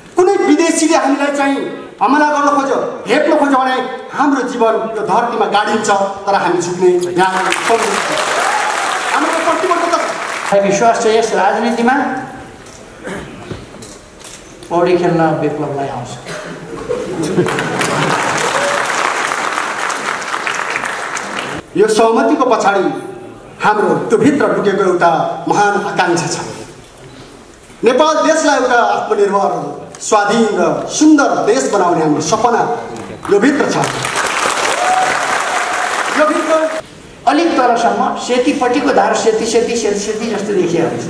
कुनै विदेशीले हामीलाई चाहिँ हमला गर्न खोज्यो, हेप्न खोज्यो भने हाम्रो जीवन यो धरतीमा गाडिन्छ, तर हामी झुक्ने यहाँ हाम्रो प्रतिबद्धता छ। विश्वास छ यस राजनीतिमा पौडी खेल्न विप्लवलाई आउँछ। यो सहमतिको पछाडि हाम्रो त्यो भित्र ढुकेको एउटा महान आकांक्षा छ। नेपाल देशलाई एउटा आत्मनिर्भर, स्वाधीन र सुन्दर देश बनाउने हाम्रो सपना यो भित्र छ। यो भित्र अलिक तलसम्म सेतीपट्टिको धार सेती सेती सेती सेती जस्तो देखिया हुन्छ,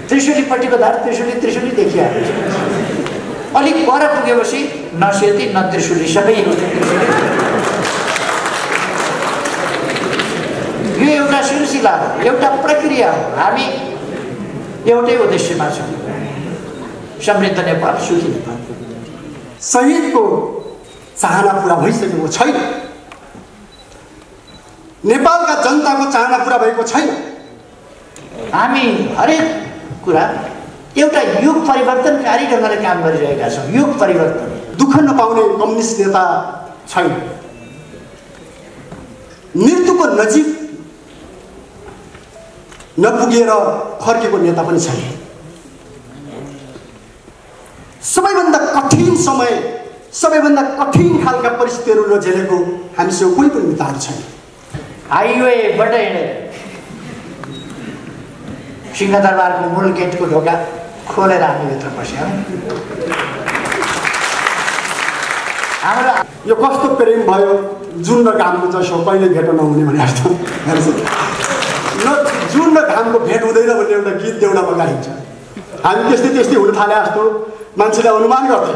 त्रिशुलीपट्टिको धार त्रिशुली त्रिशुली देखिया हुन्छ। अलिक पर पुगेपछि न सेती न त्रिशुली, सबै यो एउटा सिलसिला हो, एउटा प्रक्रिया हो। हामी एउटै उद्देश्यमा छौँ, समृद्ध नेपाल, सुखी नेपाल। शहीदको चाहना पुरा भइसकेको छैन, नेपालका जनताको चाहना पुरा भएको छैन। हामी हरेक कुरा एउटा युग परिवर्तनकारी ढङ्गले काम गरिरहेका छौँ। युग परिवर्तन दुःख नपाउने कम्युनिस्ट नेता छैन, मृत्युको नजिक नपुगेर फर्केको नेता पनि छैन। सबैभन्दा कठिन समय, सबैभन्दा कठिन खालका परिस्थितिहरू नझेलेको हामीसँग कोही पनि नेताहरू छैन। हाइवेबाट हिँडेर सिंहदरबारको मूल गेटको ढोका खोलेर हामी भित्र पस्यौँ। हाम्रो यो कस्तो प्रेम भयो, जुन र घामको जसो कहिले भेट नहुने भने अर्थ। जुन र घामको भेट हुँदैन भन्ने एउटा गीत देउडामा गाइन्छ। हामी त्यस्तै त्यस्तै हुन थाले जस्तो मान्छेले अनुमान गर्थे,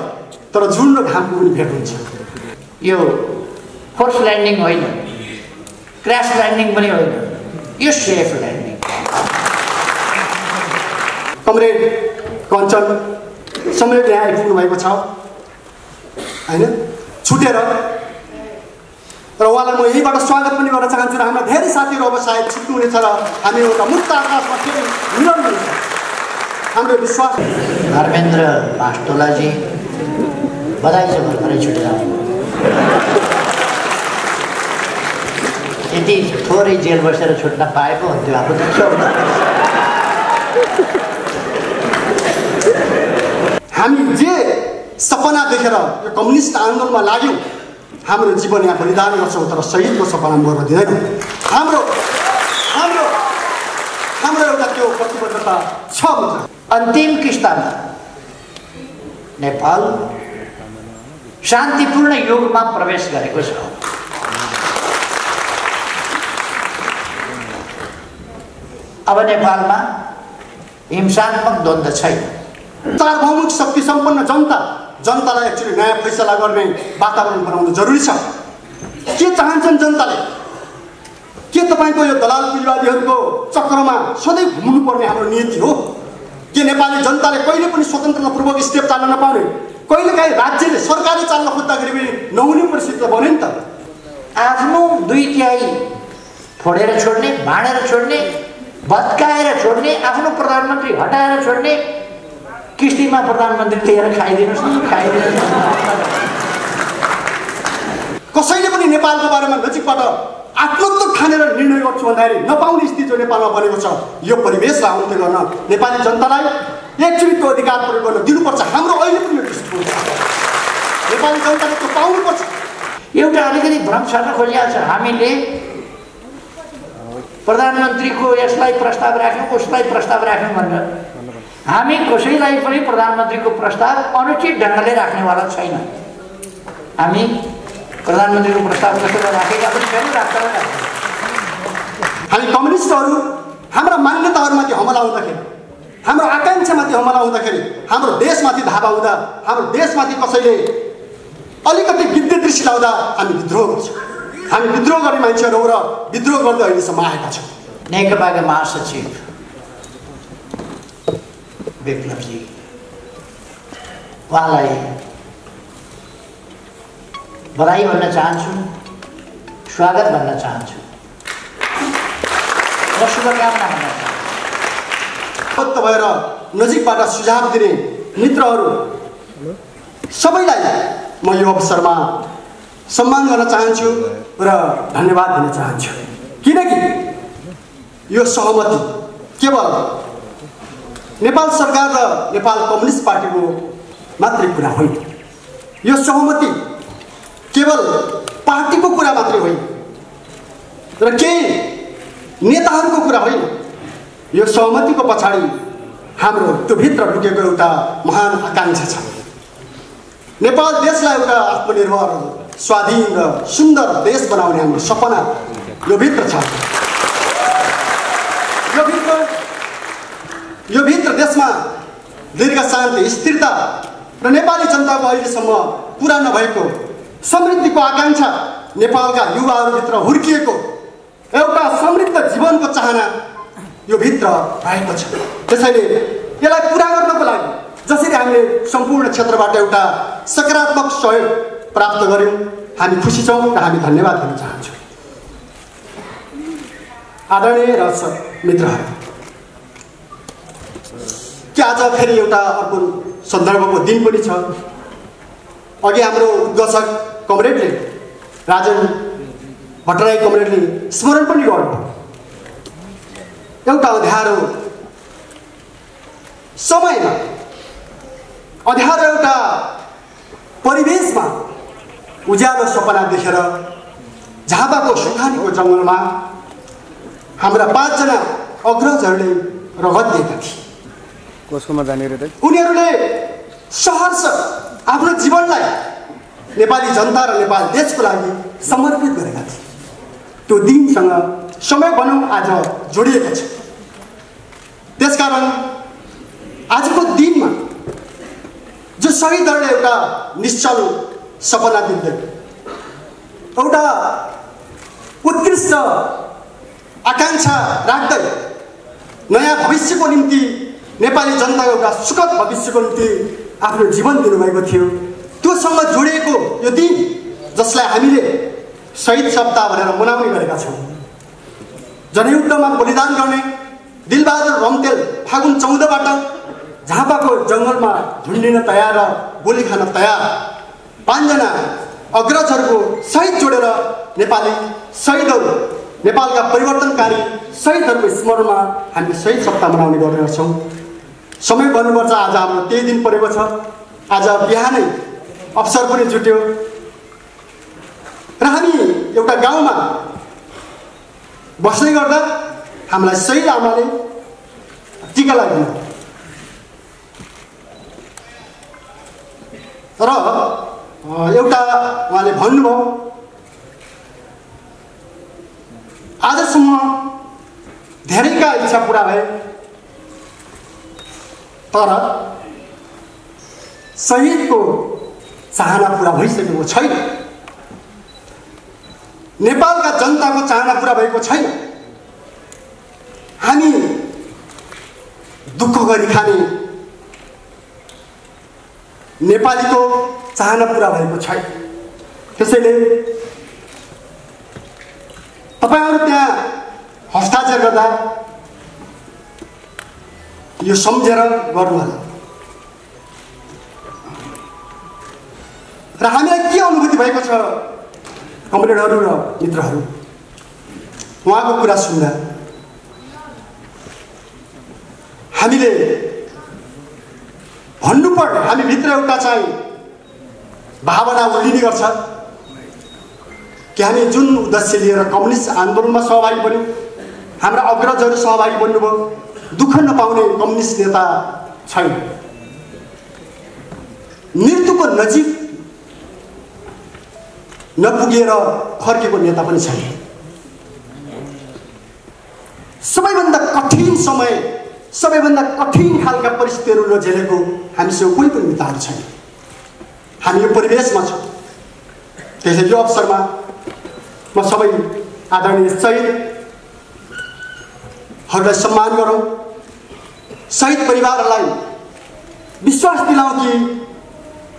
तर जुन र घामको पनि भेट हुन्छ। यो फोर्स ल्यान्डिङ होइन, क्रास ल्यान्डिङ पनि होइन, यो सेफ ल्यान्डिङ। कमरेड कञ्चन समेत यहाँ आइपुग्नु भएको छ होइन, छुटेर, र उहाँलाई म यहीबाट स्वागत पनि गर्न चाहन्छु। र हाम्रा धेरै साथीहरू अब सायद छुट्नुहुनेछ र हामी एउटा मुक्त आकाशमा फेरि मिलन हुनेछ, हाम्रो विश्वास। धर्मेन्द्र मास्टोलाजी बधाई छ, भर्खरै छुटेर आउनु। यति थोरै जेल बसेर छुट्न पाएको हुन्थ्यो आफू त। हामी जे सपना देखेर यो कम्युनिस्ट आन्दोलनमा लाग्यौँ, हाम्रो जीवन यहाँ बलिदान गर्छौँ, तर शहीदको सपना मर्न दिँदैनौँ। हाम्रो हाम्रो हाम्रो एउटा त्यो प्रतिबद्धता छ। अन्तिम किस्तामा नेपाल शान्तिपूर्ण युगमा प्रवेश गरेको छ। अब नेपालमा हिंसात्मक द्वन्द्व छैन। सार्वभौमिक शक्ति सम्पन्न जनतालाई एक्चुअली नयाँ फैसला गर्ने वातावरण बनाउनु जरुरी छ। के चाहन्छन् जनताले? के तपाईँको यो दलाल पुँजीवादीहरूको चक्रमा सधैँ घुम्नुपर्ने हाम्रो नीति हो? के नेपाली जनताले कहिले पनि स्वतन्त्रतापूर्वक स्टेप चाल्न नपाउने, कहिलेकाहीँ राज्यले सरकारले चाल्न खोज्दाखेरि पनि नहुने परिस्थिति त बन्यो नि त। आफ्नो 2/3 फोडेर छोड्ने, भाँडेर छोड्ने, भत्काएर छोड्ने, आफ्नो प्रधानमन्त्री हटाएर छोड्ने, किस्तीमा प्रधानमन्त्री लिएर खाइदिनुहोस् न, खाइदिनुहोस्। कसैले पनि नेपालको बारेमा नजिकबाट आत्मत्व ठानेर निर्णय गर्छु भन्दाखेरि नपाउने स्थिति जो नेपालमा बनेको छ, यो परिवेशलाई अन्त्य गर्न नेपाली जनतालाई एक्चुअली त्यो अधिकार प्रयोग गर्न दिनुपर्छ। हाम्रो अहिले पनि यो दृष्टिकोण छ, नेपाली जनताले त्यो पाउनुपर्छ। एउटा अलिकति भ्रम छर्न खोजिएको छ। हामीले प्रधानमन्त्रीको यसलाई प्रस्ताव राख्नु, उसलाई प्रस्ताव राख्नु भनेर हामी कसैलाई पनि प्रधानमन्त्रीको प्रस्ताव अनुचित ढङ्गले राख्नेवाला छैन। हामी प्रधानमन्त्रीको प्रस्ताव कसैलाई राखेका पनि छैनौँ, राख्दैन। हामी कम्युनिस्टहरू हाम्रा मान्यताहरूमाथि हमला हुँदाखेरि, हाम्रो आकाङ्क्षामाथि हमला हुँदाखेरि, हाम्रो देशमाथि धावा हुँदा, हाम्रो देशमाथि कसैले अलिकति विद्युत दृष्टि लाउँदा हामी विद्रोह गर्छौँ। हामी विद्रोह गर्ने मान्छेहरू हो र विद्रोह गर्दै अहिलेसम्म आएका छौँ। नेकपाका महासचिव विप्लवजी, उहाँलाई बधाई भन्न चाहन्छु, स्वागत भन्न चाहन्छु र शुभकामना भन्न चाहन्छु। भएर नजिकबाट सुझाव दिने मित्रहरू सबैलाई म यो अवसरमा सम्मान गर्न चाहन्छु र धन्यवाद दिन चाहन्छु। किनकि यो सहमति केवल नेपाल सरकार र नेपाल कम्युनिस्ट पार्टीको मात्रै कुरा होइन। यो सहमति केवल पार्टीको कुरा मात्रै होइन र केही नेताहरूको कुरा होइन। यो सहमतिको पछाडि हाम्रो त्यो भित्र लुकेको एउटा महान आकांक्षा छ। नेपाल देशलाई एउटा आत्मनिर्भर स्वाधीन र सुन्दर देश बनाउने हाम्रो सपना यो भित्र छ। यो भित्र देशमा दीर्घ शान्ति स्थिरता र नेपाली जनताको अहिलेसम्म पुरा नभएको समृद्धिको आकांक्षा नेपालका युवाहरूभित्र हुर्किएको एउटा समृद्ध जीवनको चाहना यो भित्र रहेको छ। त्यसैले यसलाई पुरा गर्नको लागि जसरी हामीले सम्पूर्ण क्षेत्रबाट एउटा सकारात्मक सहयोग प्राप्त गर्यौँ हामी खुसी छौँ र हामी धन्यवाद दिन चाहन्छौँ। आदरणीय मित्रहरू, के आज फेरि एउटा अर्को सन्दर्भको दिन पनि छ। अघि हाम्रो उद्घोषक कमरेडले राजन भट्टराई कमरेडले स्मरण पनि गर्नुभयो। एउटा अँध्यारो समयमा अँध्यारो एउटा परिवेशमा उज्यालो सपना देखेर झापाको सुखानीको जङ्गलमा हाम्रा 5 जना अग्रजहरूले रगत दिएका थिए। कसकोमा जाने रे त? उनीहरूले सहर्ष आफ्नो जीवनलाई नेपाली जनता र नेपाल देशको लागि समर्पित गरेका थिए। त्यो दिनसँग समय भनौँ आज जोडिएको छ। त्यसकारण आजको दिनमा जो शहीदहरूले एउटा निश्चल सपना देख्दै एउटा उत्कृष्ट आकांक्षा राख्दै नयाँ भविष्यको निम्ति नेपाली जनताको एउटा सुखद भविष्यको निम्ति आफ्नो जीवन दिनुभएको थियो, त्योसँग जोडिएको यो दिन जसलाई हामीले शहीद सप्ताह भनेर मनाउने गरेका छौँ। जनयुद्धमा बलिदान गर्ने दिलबहादुर रम्तेल फागुन 14बाट झापाको जङ्गलमा झुन्डिन तयार र गोली खान तयार 5 जना अग्रजहरूको शहीद जोडेर नेपाली शहीदहरू नेपालका परिवर्तनकारी शहीदहरूको स्मरणमा हामी शहीद सप्ताह मनाउने गरिरहेछौँ। समय भन्नुपर्छ आज हाम्रो त्यही दिन परेको छ। आज बिहानै अवसर पनि जुट्यो र हामी एउटा गाउँमा बस्दै गर्दा हामीलाई शहीद आमाले टिका लगाउनु र एउटा उहाँले भन्नुभयो आजसम्म धेरैका इच्छा पुरा भए तर शहीदको चाहना पुरा भइसकेको छैन। नेपालका जनताको चाहना पुरा भएको छैन। हामी दुःख गरी खाने नेपालीको चाहना पुरा भएको छैन। त्यसैले तपाईहरु त्यहाँ हस्ताक्षर गर्दा यो सम्झेर गर्नुहोला र हामीलाई के अनुभूति भएको छ कमरेडहरू र मित्रहरू, उहाँको कुरा सुन्दा हामीले भन्नुपर्ने हामी भित्र एउटा चाहिँ भावना उर्लिने गर्छ कि हामी जुन उद्देश्य लिएर कम्युनिस्ट आन्दोलनमा सहभागी बन्यौँ, हाम्रा अग्रजहरू सहभागी बन्नुभयो, दुःख नपाउने कम्युनिस्ट नेता छैन। मृत्युको नजिक नपुगेर फर्केको नेता पनि छैन। सबैभन्दा कठिन समय, सबैभन्दा कठिन खालका परिस्थितिहरू नझेलेको हामीसँग कोही पनि नेताहरू छैन। हामी यो परिवेशमा छौँ। त्यसैले यो अवसरमा म सबै आदरणीय शहीदहरूलाई सम्मान गरौँ, शहीद परिवारलाई विश्वास दिलाउँ कि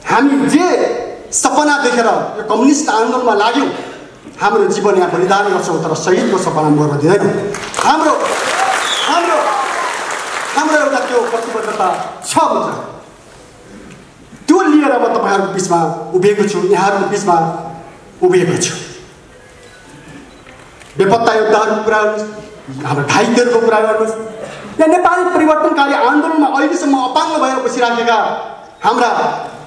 हामी जे सपना देखेर यो कम्युनिस्ट आन्दोलनमा लाग्यौँ, हाम्रो जीवन यहाँ बलिदान गर्छौँ तर शहीदको सपना गर्न दिँदैनौँ। हाम्रो हाम्रो हाम्रो एउटा त्यो प्रतिबद्धता छ मित्र। तपाईहरुको बीचमा उभिएको छु, यहाँहरुको बीचमा उभिएको छु। बेपत्ता योद्धाहरूको कुरा गर्नुहोस्, हाम्रो घाइतेहरूको कुरा गर्नुहोस्, या नेपाली परिवर्तनकारी आन्दोलनमा अहिलेसम्म अपाङ्ग भएर बसिराखेका हाम्रा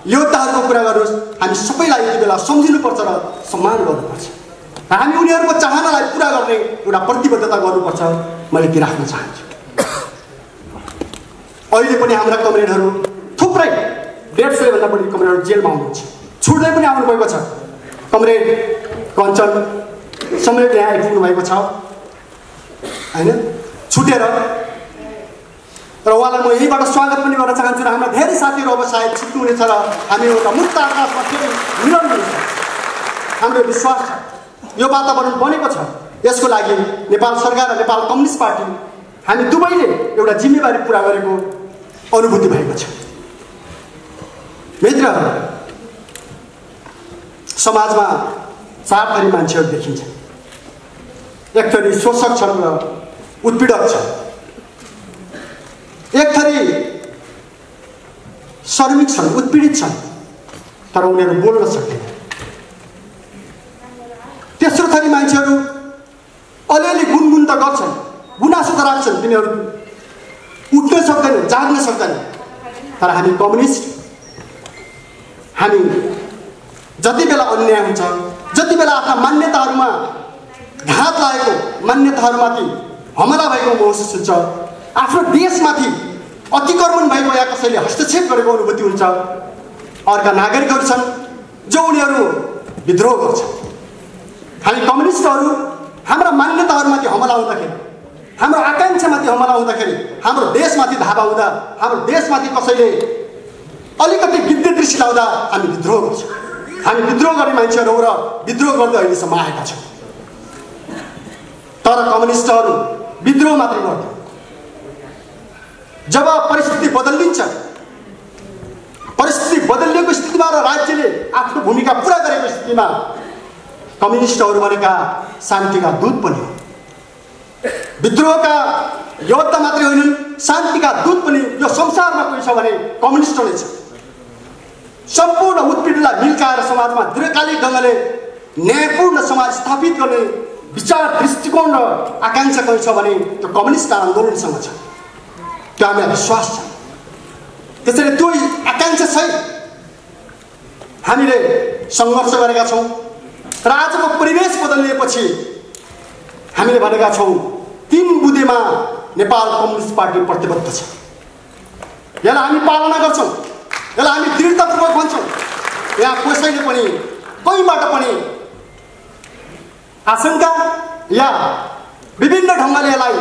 योद्धाहरूको कुरा गर्नुहोस्। हामी सबैलाई यति बेला सम्झिनुपर्छ र सम्मान गर्नुपर्छ। हामी उनीहरूको चाहनालाई पुरा गर्ने एउटा प्रतिबद्धता गर्नुपर्छ। मैले ती राख्न चाहन्छु। अहिले पनि हाम्रा कमरेडहरू थुप्रै 150 भन्दा बढी कमरेडहरू जेलमा हुनुहुन्छ, छुट्दै पनि आउनुभएको छ। कमरेड कञ्चन समेत यहाँ आइपुग्नु भएको छ हैन, छुटेर, र उहाँलाई म यहीबाट स्वागत पनि गर्न चाहन्छु। र हाम्रा धेरै साथीहरू अब सायद छुट्नुहुनेछ र हामी एउटा मुक्त आकाशमा फेरि मिलन हुनेछ। हाम्रो विश्वास छ यो वातावरण बनेको छ। यसको लागि नेपाल सरकार र नेपाल कम्युनिस्ट पार्टी हामी दुवैले एउटा जिम्मेवारी पुरा गरेको अनुभूति भएको छ। मित्रहरू, समाजमा चार थरी मान्छेहरू देखिन्छ। एक थरी शोषक छन् र उत्पीडक छन्, एक थरी श्रमिक छन्, उत्पीडित छन्, तर उनीहरू बोल्न सक्दैन। तेस्रो थरी मान्छेहरू अलिअलि गुनगुन त गर्छन्, गुनासो त राख्छन्, तिनीहरू उठ्न सक्दैनन्, जाग्न सक्दैनन्। तर हामी कम्युनिस्ट, हामी जति बेला अन्याय हुन्छ, जति बेला आफ्ना मान्यताहरूमा घात लागेको, मान्यताहरूमाथि हमला भएको महसुस हुन्छ, आफ्नो देशमाथि अतिक्रमण भएको या कसैले हस्तक्षेप गरेको अनुभूति हुन्छ, अर्का नागरिकहरू छन् जो उनीहरू विद्रोह गर्छन्। हामी कम्युनिस्टहरू हाम्रा मान्यताहरूमाथि हमला हुँदाखेरि, हाम्रो आकाङ्क्षामाथि हमला हुँदाखेरि, हाम्रो देशमाथि धावा हुँदा, हाम्रो देशमाथि कसैले अलिकति विद्युत दृष्टि लाउँदा हामी विद्रोह गर्छौँ। हामी विद्रोह गर्ने मान्छेहरू हो र विद्रोह गर्दै अहिलेसम्म आएका छौँ। तर कम्युनिस्टहरू विद्रोह मात्रै गर्छन्। जब परिस्थिति बदलिन्छ, परिस्थिति बदलिएको स्थितिमा र राज्यले आफ्नो भूमिका पुरा गरेको स्थितिमा कम्युनिस्टहरू भनेका शान्तिका दूत पनि हो। विद्रोहका योद्धा मात्रै होइनन्, शान्तिका दूत पनि यो संसारमा कोही छ भने कम्युनिस्ट नै छ। सम्पूर्ण उत्पीडनलाई मिल्काएर समाजमा दीर्घकालिक ढङ्गले न्यायपूर्ण समाज स्थापित गर्ने विचार, दृष्टिकोण र आकाङ्क्षा कोही छ भने त्यो कम्युनिस्ट आन्दोलनसँग छ। त्यो हामीलाई विश्वास छ। त्यसैले त्यो आकाङ्क्षा सहित हामीले सङ्घर्ष गरेका छौँ र आजको परिवेश बदलिएपछि हामीले भनेका छौँ 3 बुँदेमा नेपाल कम्युनिस्ट पार्टी प्रतिबद्ध छ। यसलाई हामी पालना गर्छौँ, यसलाई हामी दृढतापूर्वक भन्छौँ। यहाँ कसैले पनि कहीँबाट पनि आशंका या विभिन्न ढङ्गले यसलाई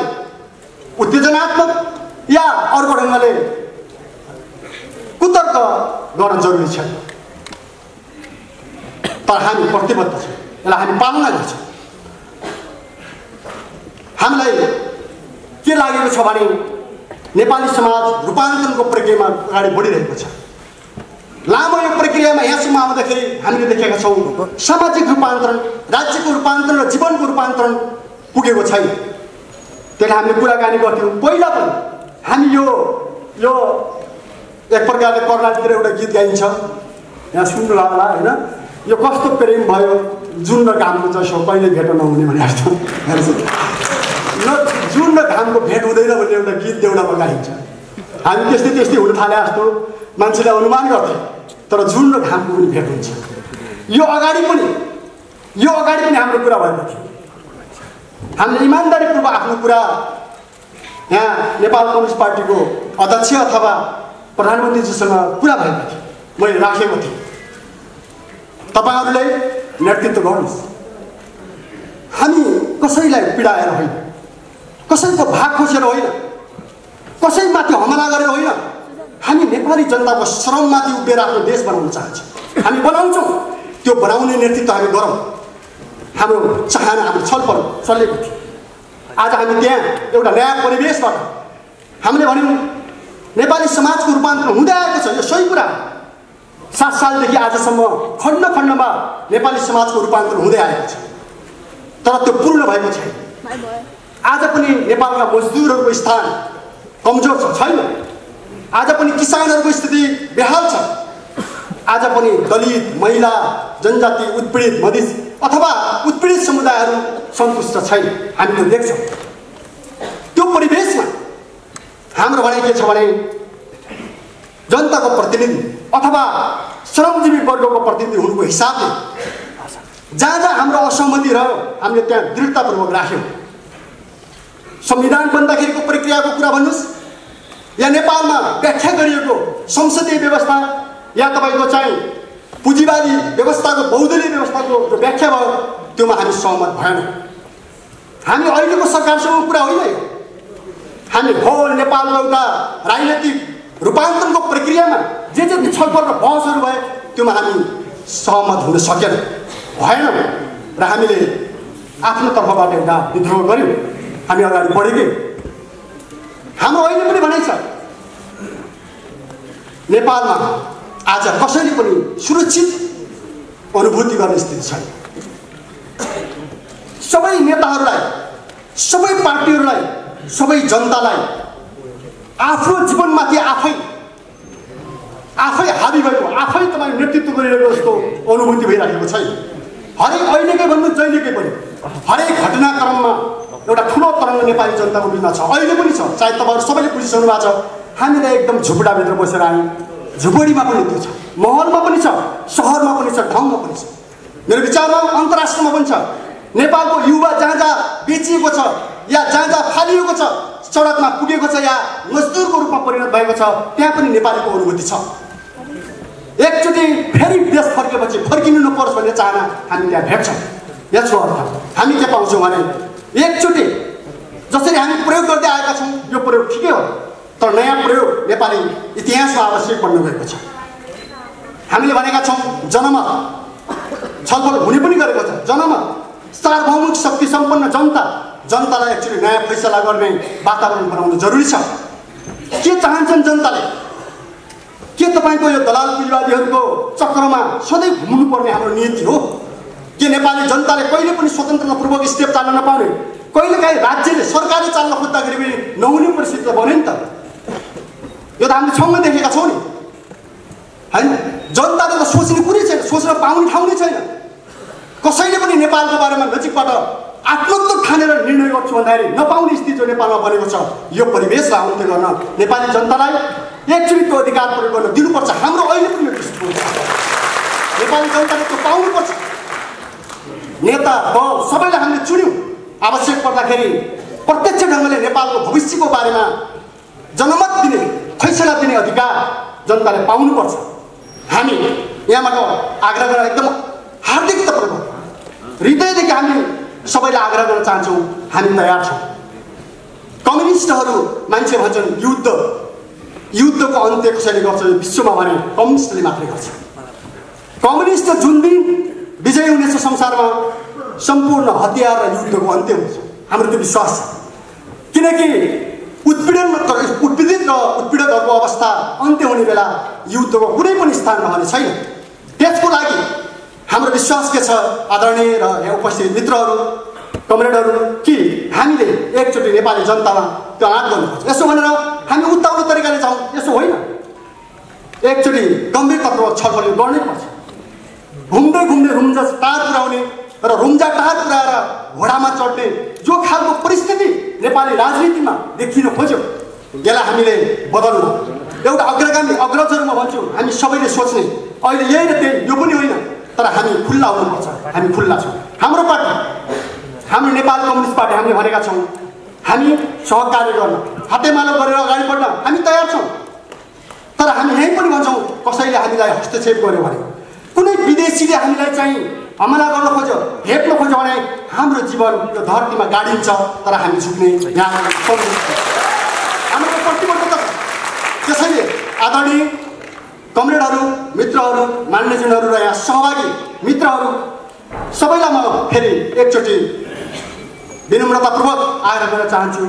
उत्तेजनात्मक या अर्को ढङ्गले कुतर्क गर्न जरुरी छ। तर हामी प्रतिबद्ध छौँ, यसलाई हामी पालना गर्छौँ। हामीलाई के लागेको छ भने नेपाली समाज रूपान्तरणको प्रक्रियामा अगाडि बढिरहेको छ। लामो यो प्रक्रियामा यहाँसम्म आउँदाखेरि हामीले देखेका छौँ सामाजिक रूपान्तरण, राज्यको रूपान्तरण र जीवनको रूपान्तरण पुगेको छैन। त्यसले हामीले कुराकानी गर्थ्यौँ। पहिला पनि हामी यो एक प्रकारले कर्णालीतिर एउटा गीत गाइन्छ, यहाँ सुन्नु होला होइन, यो कस्तो प्रेम भयो जुन र घामको जसो कहिले भेट नहुने भने जस्तो, जुन र घामको भेट हुँदैन भन्ने एउटा गीत देउडामा गाइन्छ। हामी त्यस्तै त्यस्तै हुन थाले जस्तो मान्छेले अनुमान गर्थे, तर जुन र घामको पनि भेट हुन्छ। यो अगाडि पनि हाम्रो कुरा भएको थियो। हामीले इमान्दारीपूर्वक आफ्नो कुरा यहाँ नेपाल कम्युनिस्ट पार्टीको अध्यक्ष अथवा प्रधानमन्त्रीजीसँग कुरा भएको थियो, मैले राखेको थिएँ। तपाईँहरूले नेतृत्व गर्नुहोस्। हामी कसैलाई पीडाएर होइन, कसैको भाग खोसेर होइन, कसैमाथि हमला गरेर होइन, हामी नेपाली जनताको श्रममाथि उभिएर आफ्नो देश बनाउन चाहन्छौँ। हामी बनाउँछौँ, त्यो बनाउने नेतृत्व हामी गरौँ। हाम्रो चाहना, हाम्रो छलफल चलेको थियो। आज हामी त्यहाँ एउटा नयाँ परिवेशबाट हामीले भन्यौँ नेपाली समाजको रूपान्तरण हुँदै आएको छ। यो सही कुरा। 7 सालदेखि आजसम्म खण्ड खण्डमा नेपाली समाजको रूपान्तरण हुँदै आएको छ, तर त्यो पूर्ण भएको छैन। आज पनि नेपालका मजदुरहरूको स्थान कमजोर छैन। आज पनि किसानहरूको स्थिति बेहाल छ। आज आज पनि दलित, महिला, जनजाति, उत्पीडित मधेस अथवा उत्पीडित समुदायहरू सन्तुष्ट छैन। हामी त्यो देख्छौँ। त्यो परिवेशमा हाम्रो भनाइ के छ भने जनताको प्रतिनिधि अथवा श्रमजीवी वर्गको प्रतिनिधि हुनुको हिसाबले जहाँ जहाँ हाम्रो असहमति रह्यो हामीले त्यहाँ दृढतापूर्वक राख्यौँ। संविधान बन्दाखेरिको प्रक्रियाको कुरा भन्नुहोस् या नेपालमा व्याख्या गरिएको संसदीय व्यवस्था या तपाईँको चाहिँ पुँजीवादी व्यवस्थाको बहुदलीय व्यवस्थाको जो व्याख्या भयो त्योमा हामी सहमत भएनौँ। हामी अहिलेको सरकारसँगको कुरा होइन यो। हामी होल नेपालको एउटा राजनैतिक रूपान्तरणको प्रक्रियामा जे छलफल र बहसहरू भए त्योमा हामी सहमत हुन सकेनौँ, भएनौँ र हामीले आफ्नो तर्फबाट एउटा विद्रोह गऱ्यौँ। हामी अगाडि बढेकै। हाम्रो अहिले पनि भनाइ छ नेपालमा आज कसैले पनि सुरक्षित अनुभूति गर्ने स्थिति छैन। सबै नेताहरूलाई, सबै पार्टीहरूलाई, सबै जनतालाई आफ्नो जीवनमाथि आफै हाबी भएको, आफै तपाईँ नेतृत्व गरिरहेको जस्तो अनुभूति भइराखेको छैन। हरेक अहिलेकै भन्नु जहिलेकै पनि हरेक घटनाक्रममा एउटा ठुलो तरङ्ग नेपाली जनताको बिचमा छ, अहिले पनि छ। सायद तपाईँहरू सबैले बुझिसक्नु भएको छ। हामीलाई एकदम झुपडाभित्र बसेर आयौँ। झुपडीमा पनि त्यो छ, महलमा पनि छ, सहरमा पनि छ, ठाउँमा पनि छ। मेरो विचारमा अन्तर्राष्ट्रमा पनि छ। नेपालको युवा जहाँ जहाँ बेचिएको छ या जहाँ जहाँ फालिएको छ, सडकमा पुगेको छ या मजदुरको रूपमा परिणत भएको छ, त्यहाँ पनि नेपालीको अनुभूति छ। एकचोटि फेरि देश फर्केपछि फर्किनु नपरोस् भन्ने चाहना हामी त्यहाँ भेट्छौँ। यसको अर्थ हामी के पाउँछौँ भने एकचोटि जसरी हामी प्रयोग गर्दै आएका छौँ यो प्रयोग ठिकै हो, तर नयाँ प्रयोग नेपाली इतिहासमा आवश्यक बन्न गएको छ। हामीले भनेका छौँ जनमत छलफल हुने पनि गरेको छ। जनमत सार्वभौमिक शक्ति सम्पन्न जनतालाई एक्चुअली नयाँ फैसला गर्ने वातावरण बनाउनु जरुरी छ। के चाहन्छन् जनताले? के तपाईँको यो दलाल पुँजीवादीहरूको चक्रमा सधैँ घुम्नुपर्ने हाम्रो नीति हो? के नेपाली जनताले कहिले पनि स्वतन्त्रतापूर्वक स्टेप चाल्न नपाउने, कहिलेकाहीँ राज्यले सरकारले चाल्न खोज्दाखेरि पनि नहुने परिस्थिति त बन्यो नि त। यो त हामीले ठाउँमा देखेका छौँ नि, होइन? जनताले त सोच्ने कुरै छैन, सोच्न पाउने ठाउँ नै छैन। कसैले पनि नेपालको बारेमा नजिकबाट आत्मत्व ठानेर निर्णय गर्छु भन्दाखेरि नपाउने स्थिति जो नेपालमा बनेको छ, यो परिवेशलाई अन्त्य गर्न नेपाली जनतालाई एकचोटि त्यो अधिकार प्रयोग गर्न दिनुपर्छ। हाम्रो अहिले पनि यो दृष्टिकोण छ। नेपाली जनताले त्यो पाउनुपर्छ। नेता दल सबैलाई हामीले चुन्यौँ। आवश्यक पर्दाखेरि प्रत्यक्ष ढङ्गले नेपालको भविष्यको बारेमा जनमत दिने, फैसला दिने अधिकार जनताले पाउनुपर्छ। हामी यहाँबाट आग्रह गर्न एकदम हार्दिकतापूर्वक हृदयदेखि हामी सबैलाई आग्रह गर्न चाहन्छौँ, हामी तयार छौँ। कम्युनिस्टहरू मान्छे भन्छन् युद्धको अन्त्य कसैले गर्छ विश्वमा भने कम्युनिस्टले मात्रै गर्छ। कम्युनिस्ट जुन दिन विजय हुनेछ संसारमा सम्पूर्ण हतियार र युद्धको अन्त्य हुन्छ, हाम्रो त्यो विश्वास छ। किनकि उत्पीडित र उत्पीडकहरूको अवस्था अन्त्य हुने बेला युद्धको कुनै पनि स्थान रहने छैन। त्यसको लागि हाम्रो विश्वास के छ आदरणीय र यहाँ उपस्थित मित्रहरू, कमरेडहरू, कि हामीले एकचोटि नेपाली जनतामा त्यो आँट गर्नुपर्छ। यसो भनेर हामी उत्ताउलो तरिकाले जाउँ, यसो होइन। एकचोटि गम्भीरतापूर्वक छलफल गर्नैपर्छ। घुम्दै रुम्जा टार पुर्याउने र रुम्जा टार पुर्याएर घोडामा चढ्ने जो खालको परिस्थिति नेपाली राजनीतिमा देखिन खोज्यो, यसलाई हामीले बदल्नु एउटा अग्रगामी अग्रजहरूमा भन्छु। हामी सबैले सोच्ने अहिले यही र त्यही यो पनि होइन, तर हामी खुल्ला हुनुपर्छ। हामी खुल्ला छौँ। हाम्रो पार्टी, हाम्रो नेपाल कम्युनिस्ट पार्टी, हामीले भनेका छौँ हामी सहकार्य गर्न, हातेमालो गरेर अगाडि बढ्न हामी तयार छौँ। तर हामी यहीँ पनि भन्छौँ कसैले हामीलाई हस्तक्षेप गर्यो भने, कुनै विदेशीले हामीलाई चाहिँ हमला गर्न खोज्यो, हेप्न खोज्यो भने हाम्रो जीवन यो धरतीमा गाडिन्छ, तर हामी झुक्ने यहाँ हाम्रो प्रतिबद्धता छ। त्यसैले आदरणीय कमरेडहरू, मित्रहरू, मान्यजनहरू र यहाँ सहभागी मित्रहरू सबैलाई म फेरि एकचोटि विनम्रतापूर्वक आग्रह गर्न चाहन्छु,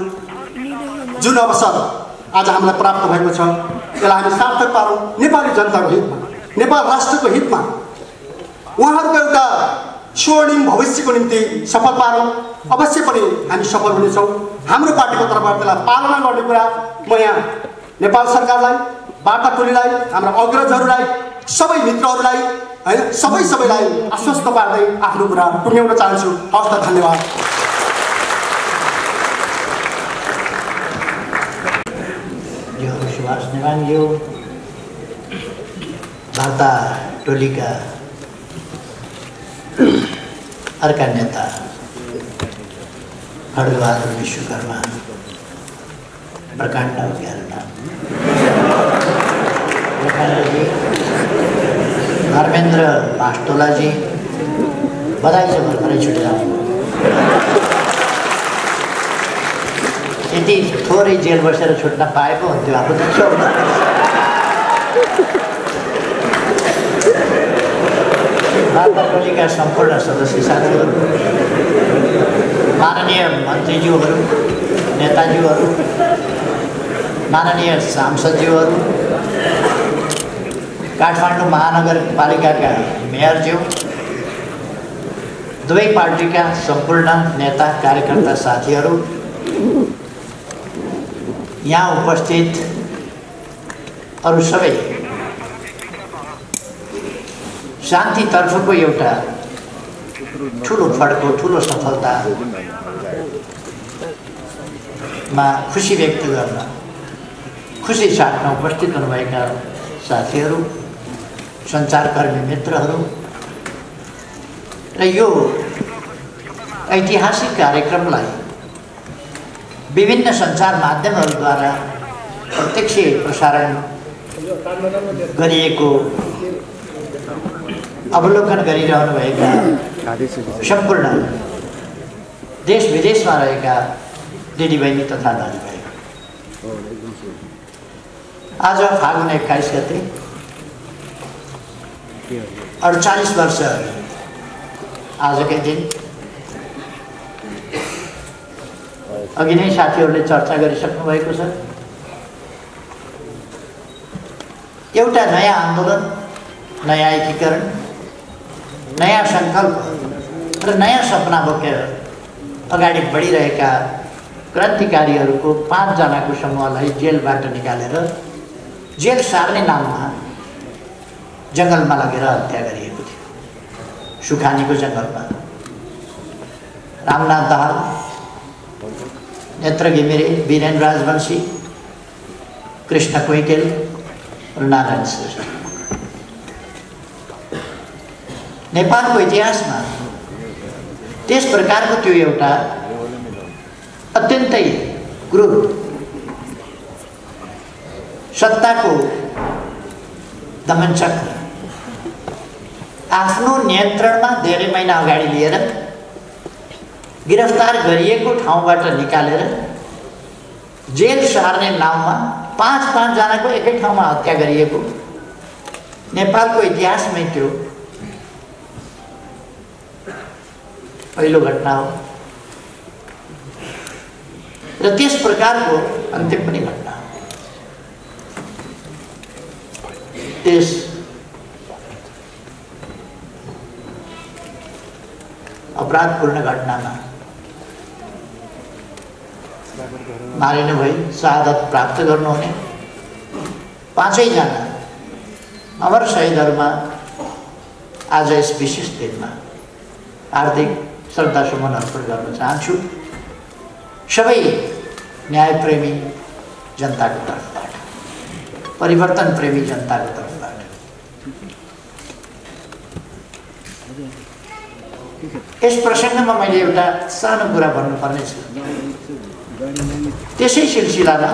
जुन अवसर आज हामीलाई प्राप्त भएको छ यसलाई हामी सार्थक पारौँ नेपाली जनताको हितमा, नेपाल राष्ट्रको हितमा, उहाँहरूको एउटा स्वर्णिम भविष्यको निम्ति सफल पारौँ। अवश्य पनि हामी सफल हुनेछौँ। हाम्रो पार्टीको तर्फबाट त्यसलाई पालना गर्ने कुरा म यहाँ नेपाल सरकारलाई, वार्ता टोलीलाई, हाम्रा अग्रजहरूलाई सबै मित्रहरूलाई हैन सबैलाई आश्वस्त पार्दै आफ्नो कुरा टुङ्ग्याउन चाहन्छु। हवस् त, धन्यवाद। सुभाष नेवाङज्यू, वार्ता टोलीका अर्का नेता खड्गबहादुर विश्वकर्मा, प्रकाण्ड उज्यालो, धर्मेन्द्र मास्टोलाजी, बधाई छ भर्खरै छुटेर यति थोरै जेल बसेर छुट्न पाएको हुन्थ्यो आफू त। वार्ता टोलीका सम्पूर्ण सदस्य साथीहरू, माननीय मन्त्रीज्यूहरू, नेताज्यूहरू, माननीय सांसदज्यूहरू, काठमाडौँ महानगरपालिकाका मेयरज्यू, दुवै पार्टीका सम्पूर्ण नेता कार्यकर्ता साथीहरू, यहाँ उपस्थित अरू सबै, शान्तितर्फको एउटा ठुलो फड्को ठुलो सफलतामा खुसी व्यक्त गर्न, खुसी साथमा उपस्थित हुनुभएका साथीहरू, सञ्चारकर्मी मित्रहरू र यो ऐतिहासिक कार्यक्रमलाई विभिन्न सञ्चार माध्यमहरूद्वारा प्रत्यक्ष प्रसारण गरिएको अवलोकन गरिरहनुभएका सम्पूर्ण देश विदेशमा रहेका दिदीबहिनी तथा दाजुभाइ, आज फागुन 21 गते 48 वर्ष आजकै दिन अघि नै साथीहरूले चर्चा गरिसक्नु भएको छ। एउटा नयाँ आन्दोलन, नयाँ एकीकरण, नयाँ सङ्कल्प र नयाँ सपना बोकेर अगाडि बढिरहेका क्रान्तिकारीहरूको 5 जनाको समूहलाई जेलबाट निकालेर जेल सार्ने नाममा जङ्गलमा लगेर हत्या गरिएको थियो। सुखानीको जङ्गलमा रामनाथ दाहाल, नेत्र घिमिरे, वीरेन राजवंशी, कृष्ण कोइटेल र नारायण श्रेष्ठ। नेपालको इतिहासमा त्यस प्रकारको त्यो एउटा अत्यन्तै क्रूर सत्ताको दमनचक्र आफ्नो नियन्त्रणमा धेरै महिना अगाडि लिएर गिरफ्तार गरिएको ठाउँबाट निकालेर जेल सार्ने नाममा 5 जनाको एकै ठाउँमा हत्या गरिएको नेपालको इतिहासमै त्यो पहिलो घटना हो र त्यस प्रकारको अन्तिम पनि घटना हो। त्यस अपराधपूर्ण घटनामा मारिनु भई शहादत प्राप्त गर्नुहुने 5 जना अमर शहीदहरूमा आज यस विशेष दिनमा हार्दिक श्रद्धासुमन अर्पण गर्न चाहन्छु। सबै न्यायप्रेमी जनताको तर्फबाट, परिवर्तन प्रेमी जनताको तर्फबाट यस प्रसङ्गमा मैले एउटा सानो कुरा भन्नुपर्ने छ। त्यसै सिलसिलामा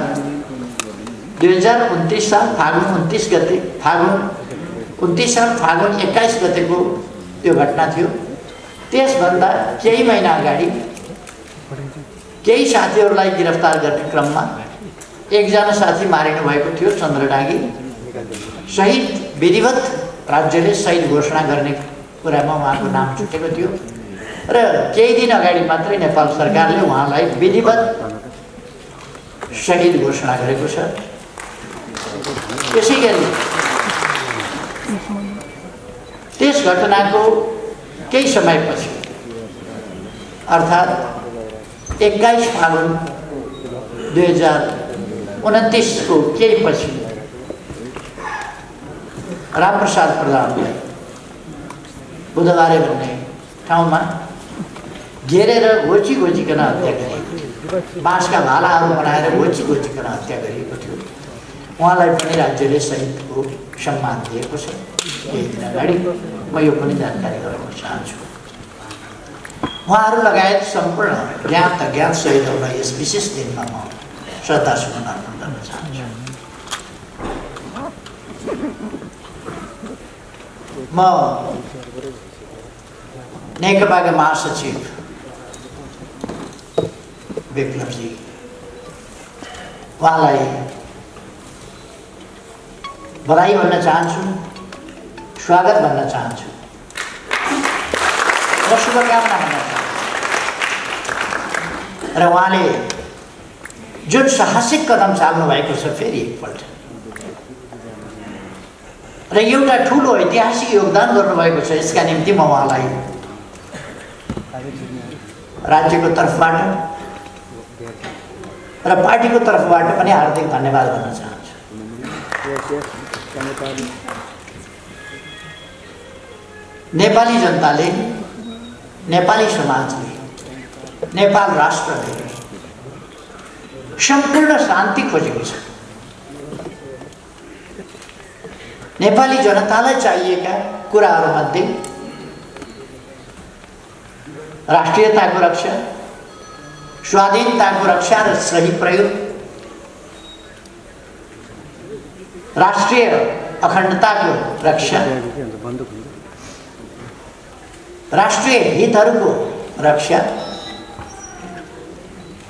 2029 साल फागुन 29 गते फागुन 21 गतेको त्यो घटना थियो। त्यसभन्दा केही महिना अगाडि केही साथीहरूलाई गिरफ्तार गर्ने क्रममा 1 जना साथी मारिनु भएको थियो, चन्द्रडाँगी। शहीद विधिवत राज्यले शहीद घोषणा गर्ने कुरामा उहाँको नाम छुटेको थियो र केही दिन अगाडि मात्रै नेपाल सरकारले उहाँलाई विधिवत शहीद घोषणा गरेको छ। त्यसैगरी त्यस घटनाको केही समयपछि अर्थात् 21 फागुन 2029 को केही पछि रामप्रसाद प्रधानले बुधबारे भन्ने ठाउँमा घेरेर घोचिकन हत्या गरिएको, बाँसका भालाहरू बनाएर घोचिकन हत्या गरिएको थियो। उहाँलाई पनि राज्यले शहीदको सम्मान दिएको छ। केही दिन अगाडि म यो पनि जानकारी गराउन चाहन्छु। उहाँहरू लगायत सम्पूर्ण ज्ञात अज्ञात शहीदहरूलाई यस विशेष दिनमा म श्रद्धासुमन अर्पण गर्न चाहन्छु। म नेकपाका महासचिव विप्लवजी उहाँलाई बधाई भन्न चाहन्छु, स्वागत भन्न चाहन्छु र शुभकामना भन्न चाहन्छु। र उहाँले जुन साहसिक कदम चाल्नु भएको छ फेरि एकपल्ट र एउटा ठुलो ऐतिहासिक योगदान गर्नुभएको छ, यसका निम्ति म उहाँलाई राज्यको तर्फबाट र पार्टीको तर्फबाट पनि हार्दिक धन्यवाद भन्न चाहन्छु। नेपाली जनताले, नेपाली समाजले, नेपाल राष्ट्रले सम्पूर्ण शान्ति खोजेको छ। नेपाली जनतालाई चाहिएका कुराहरूमध्ये राष्ट्रियताको रक्षा, स्वाधीनताको रक्षा र सही प्रयोग, राष्ट्रिय अखण्डताको रक्षा, राष्ट्रिय हितहरूको रक्षा,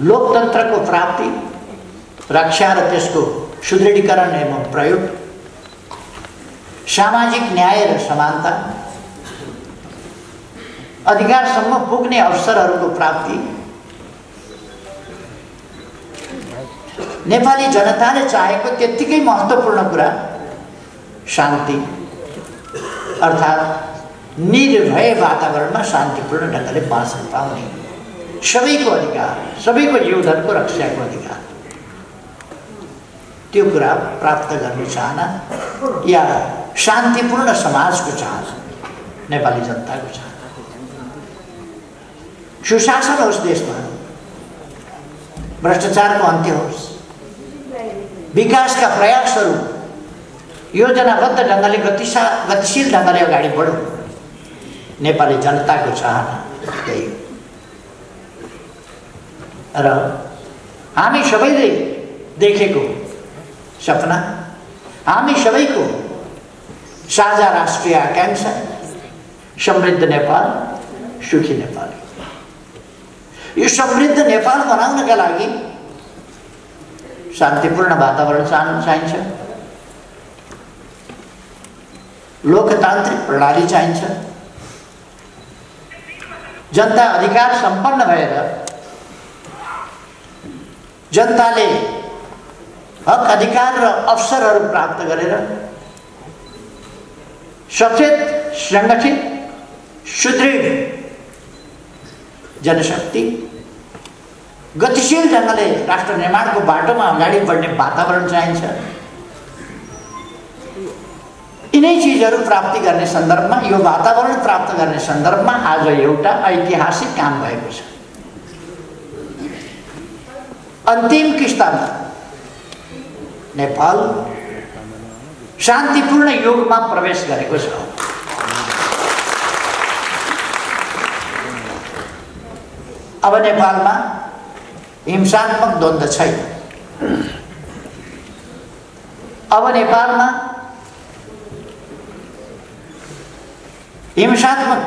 लोकतन्त्रको प्राप्ति, रक्षा र त्यसको सुदृढीकरण एवं प्रयोग, सामाजिक न्याय र समानता, अधिकारसम्म पुग्ने अवसरहरूको प्राप्ति, नेपाली जनताले चाहेको त्यत्तिकै महत्त्वपूर्ण कुरा शान्ति, अर्थात् निर्भय वातावरणमा शान्तिपूर्ण ढङ्गले बाँच्न पाउने सबैको अधिकार, सबैको जीवनको रक्षाको अधिकार, त्यो कुरा प्राप्त गर्ने चाहना या शान्तिपूर्ण समाजको चाहना नेपाली जनताको चाहना, सुशासन होस् देशमा, भ्रष्टाचारको अन्त्य होस्, विकासका प्रयासहरू योजनाबद्ध ढङ्गले गतिशील ढङ्गले अगाडि बढौँ, नेपाली जनताको चाहना त्यही हो। र हामी सबैले देखेको सपना, हामी सबैको साझा राष्ट्रिय आकांक्षा समृद्ध नेपाल, सुखी नेपाल। यो समृद्ध नेपाल बनाउनका लागि शान्तिपूर्ण वातावरण चाहिन्छ, लोकतान्त्रिक प्रणाली चाहिन्छ, जनता अधिकार सम्पन्न भएर जनताले हक अधिकार र अवसरहरू प्राप्त गरेर सचेत, सङ्गठित, सुदृढ जनशक्ति गतिशील ढङ्गले राष्ट्र निर्माणको बाटोमा अगाडि बढ्ने वातावरण चाहिन्छ। यिनै चिजहरू प्राप्ति गर्ने सन्दर्भमा, यो वातावरण प्राप्त गर्ने सन्दर्भमा आज एउटा ऐतिहासिक काम भएको छ। अन्तिम किस्तामा नेपाल शान्तिपूर्ण युगमा प्रवेश गरेको छ। अब नेपालमा हिंसात्मक द्वन्द्व छैन। अब नेपालमा हिंसात्मक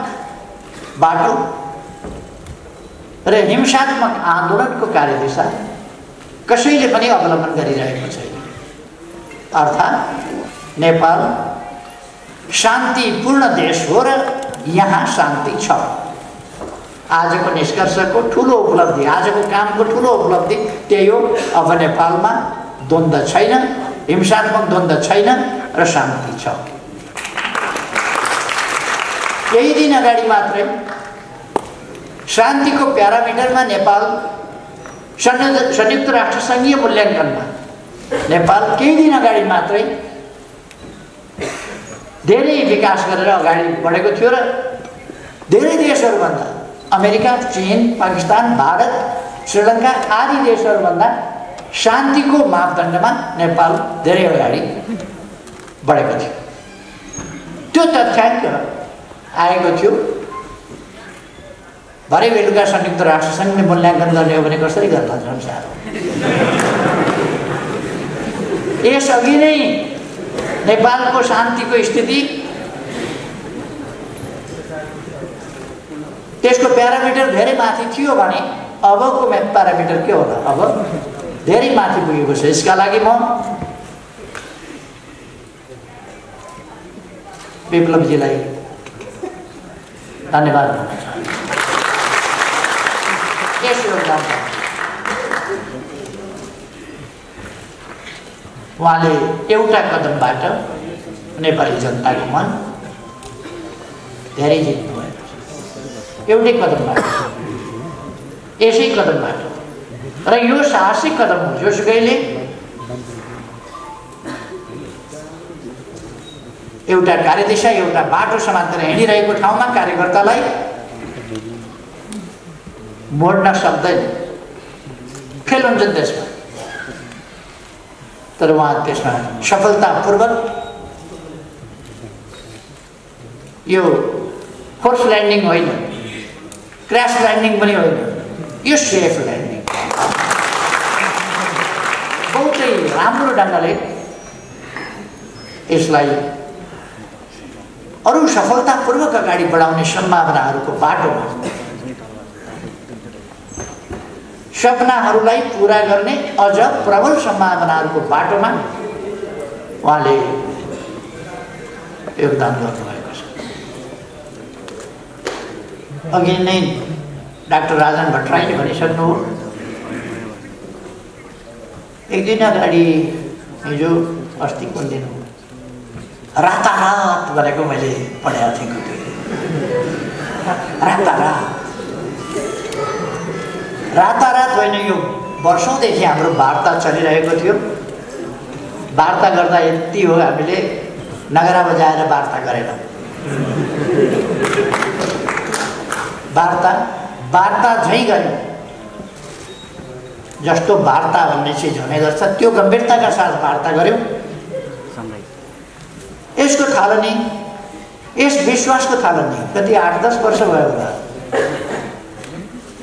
बाटो र हिंसात्मक आन्दोलनको कार्यदिशा कसैले पनि अवलम्बन गरिरहेको छैन। अर्थात् नेपाल शान्तिपूर्ण देश हो र यहाँ शान्ति छ। आजको निष्कर्षको ठुलो उपलब्धि, आजको कामको ठुलो उपलब्धि त्यही हो। अब नेपालमा द्वन्द्व छैन, हिंसात्मक द्वन्द्व छैन र शान्ति छ। केही दिन अगाडि मात्रै शान्तिको प्यारामिटरमा नेपाल संयुक्त राष्ट्र सङ्घीय मूल्याङ्कनमा नेपाल केही दिन अगाडि मात्रै धेरै विकास गरेर अगाडि बढेको थियो र धेरै देशहरूभन्दा अमेरिका, चीन, पाकिस्तान, भारत, श्रीलङ्का आदि देशहरूभन्दा शान्तिको मापदण्डमा नेपाल धेरै अगाडि बढेको थियो। त्यो तथ्याङ्क आएको थियो। भरे बेलुका संयुक्त राष्ट्रसङ्घले मूल्याङ्कन गर्ने हो भने कसरी गर्ला संसार। यसअघि नै नेपालको शान्तिको स्थिति त्यसको प्यारामिटर धेरै माथि थियो भने अबको प्यारामिटर के होला? अब धेरै माथि पुगेको छ। यसका लागि म विप्लवजीलाई धन्यवाद भन्न चाहन्छु। यस योगदान उहाँले एउटा कदमबाट नेपाली जनताको मन धेरै जित्नुभयो। एउटै कदमबाट, यसै कदमबाट। र यो साहसिक कदम हो। जोसुकैले एउटा कार्यदिशा, एउटा बाटो समातेर हिँडिरहेको ठाउँमा कार्यकर्तालाई मोड्न सक्दैन, फेल हुन्छ त्यसमा। तर उहाँ त्यसमा सफलतापूर्वक यो फोर्स ल्यान्डिङ होइन, क्र्यास ल्यान्डिङ पनि होइन, यो सेफ ल्यान्डिङ बहुतै राम्रो ढङ्गले यसलाई अरू सफलतापूर्वक अगाडि बढाउने सम्भावनाहरूको बाटोमा, सपनाहरूलाई पुरा गर्ने अझ प्रबल सम्भावनाहरूको बाटोमा उहाँले योगदान गर्नुभएको छ। अघि नै डाक्टर राजन भट्टराईले भनिसक्नु हो। एक दिन अगाडि हिजो अस्ति कुन दिन हो, रातारात भनेको मैले पढेको थिएँ। रातारात होइन, यो वर्षौँदेखि हाम्रो वार्ता चलिरहेको थियो। वार्ता गर्दा यति हो, हामीले नगरा बजाएर वार्ता गरेनौँ। वार्ता झैँ गऱ्यौँ। जस्तो वार्ता भन्ने चिज हुने गर्छ त्यो गम्भीरताका साथ वार्ता गऱ्यौँ। यसको थालनी, यस विश्वासको थालनी कति 8-10 वर्ष भयो होला।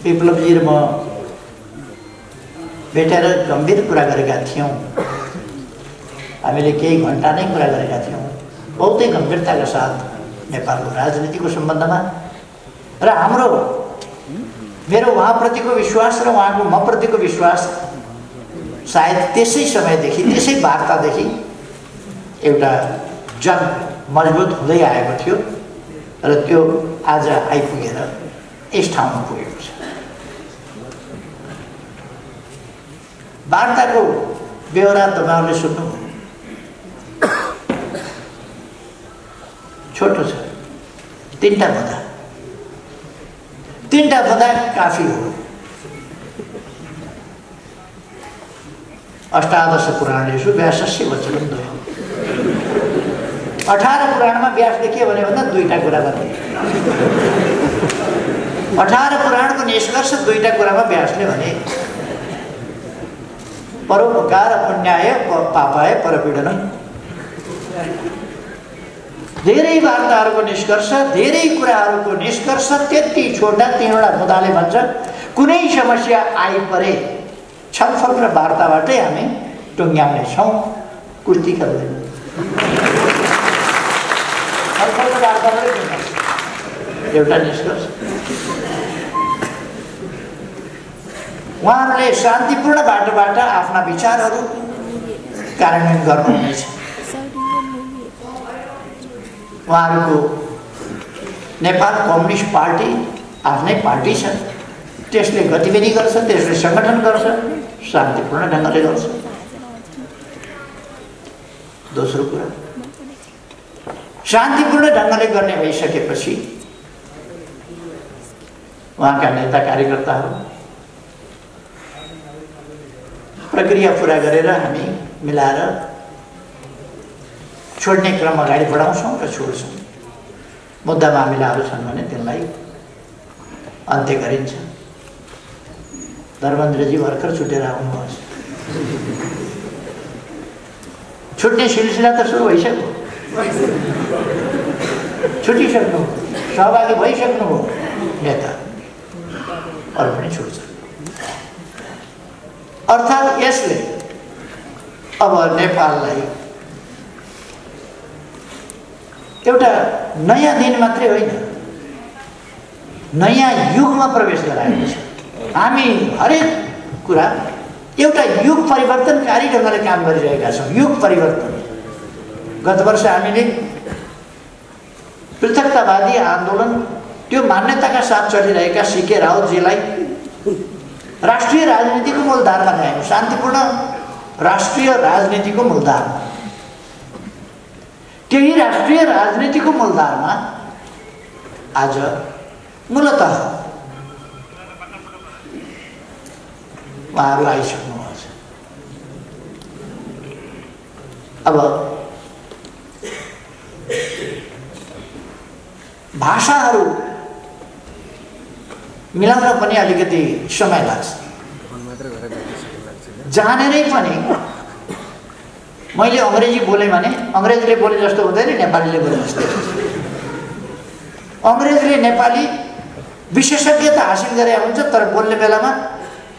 विप्लवजी र म भेटेर गम्भीर कुरा गरेका थियौँ। हामीले केही घन्टा नै कुरा गरेका थियौँ, बहुतै गम्भीरताका साथ नेपालको राजनीतिको सम्बन्धमा। र मेरो उहाँप्रतिको विश्वास र उहाँको म प्रतिको विश्वास सायद त्यसै समयदेखि, त्यसै वार्तादेखि एउटा जन मजबुत हुँदै आएको थियो। र त्यो आज आइपुगेर यस ठाउँमा पुगेको छ। वार्ताको बेहोरा तपाईँहरूले सुन्नु, छोटो छ। 3टा बुँदा काफी हो। अष्टादश पुराणेषु व्यासस्य वचनं द्वयम्। 18 पुराणमा व्यासले के भन्यो भन्दा 2टा कुरा भने। 18 पुराणको निष्कर्ष 2टा कुरामा व्यासले भने। परोपकार पुण्याय पापाय परपीडनम्। धेरै वार्ताहरूको निष्कर्ष, धेरै कुराहरूको निष्कर्ष त्यति छोटा 3वटा बुँदाले भन्छ। कुनै समस्या आइपरे छलफल र वार्ताबाटै हामी टुङ्ग्याउनेछौँ, कुर्ती गर्दैनौँ। छलफल र वार्ताबाटै एउटा निष्कर्ष। उहाँहरूले शान्तिपूर्ण बाटोबाट आफ्ना विचारहरू कार्यान्वयन गर्नुहुनेछ। उहाँहरूको नेपाल कम्युनिस्ट पार्टी आफ्नै पार्टी छ, त्यसले गतिविधि गर्छ, त्यसले सङ्गठन गर्छ, शान्तिपूर्ण ढङ्गले गर्छ। दोस्रो कुरा, शान्तिपूर्ण ढङ्गले गर्ने भइसकेपछि उहाँका नेता कार्यकर्ताहरू प्रक्रिया पुरा गरेर हामी मिलाएर छोड्ने क्रम अगाडि बढाउँछौँ र छोड्छौँ। मुद्दा मामिलाहरू छन् भने त्यसलाई अन्त्य गरिन्छ। धर्मेन्द्रजी भर्खर छुटेर आउनुभएको छ। छुट्ने सिलसिला त सुरु भइसक्यो, छुटिसक्नु, सहभागी भइसक्नुभयो नेता, अरू पनि छुट्छ। अर्थात् यसले अब नेपाललाई एउटा नयाँ दिन मात्रै होइन, नयाँ युगमा प्रवेश गराएको छ। हामी हरेक कुरा एउटा युग परिवर्तनकारी ढङ्गले काम गरिरहेका छौँ। युग परिवर्तन। गत वर्ष हामीले पृथकतावादी आन्दोलन त्यो मान्यताका साथ चलिरहेका सीके राउतजीलाई राष्ट्रिय राजनीतिको मूलधारमा ल्यायौँ, शान्तिपूर्ण राष्ट्रिय राजनीतिको मूलधारमा। त्यही राष्ट्रिय राजनीतिको मूलधारमा आज मूलतः उहाँहरू आइसक्नुभएको छ। अब भाषाहरू मिलाउन पनि अलिकति समय लाग्छ। जानेरै पनि मैले अङ्ग्रेजी बोलेँ भने अङ्ग्रेजले बोले जस्तो हुँदैन, नेपालीले बोले जस्तो। अङ्ग्रेजले नेपाली विशेषज्ञता हासिल गरे हुन्छ, तर बोल्ने बेलामा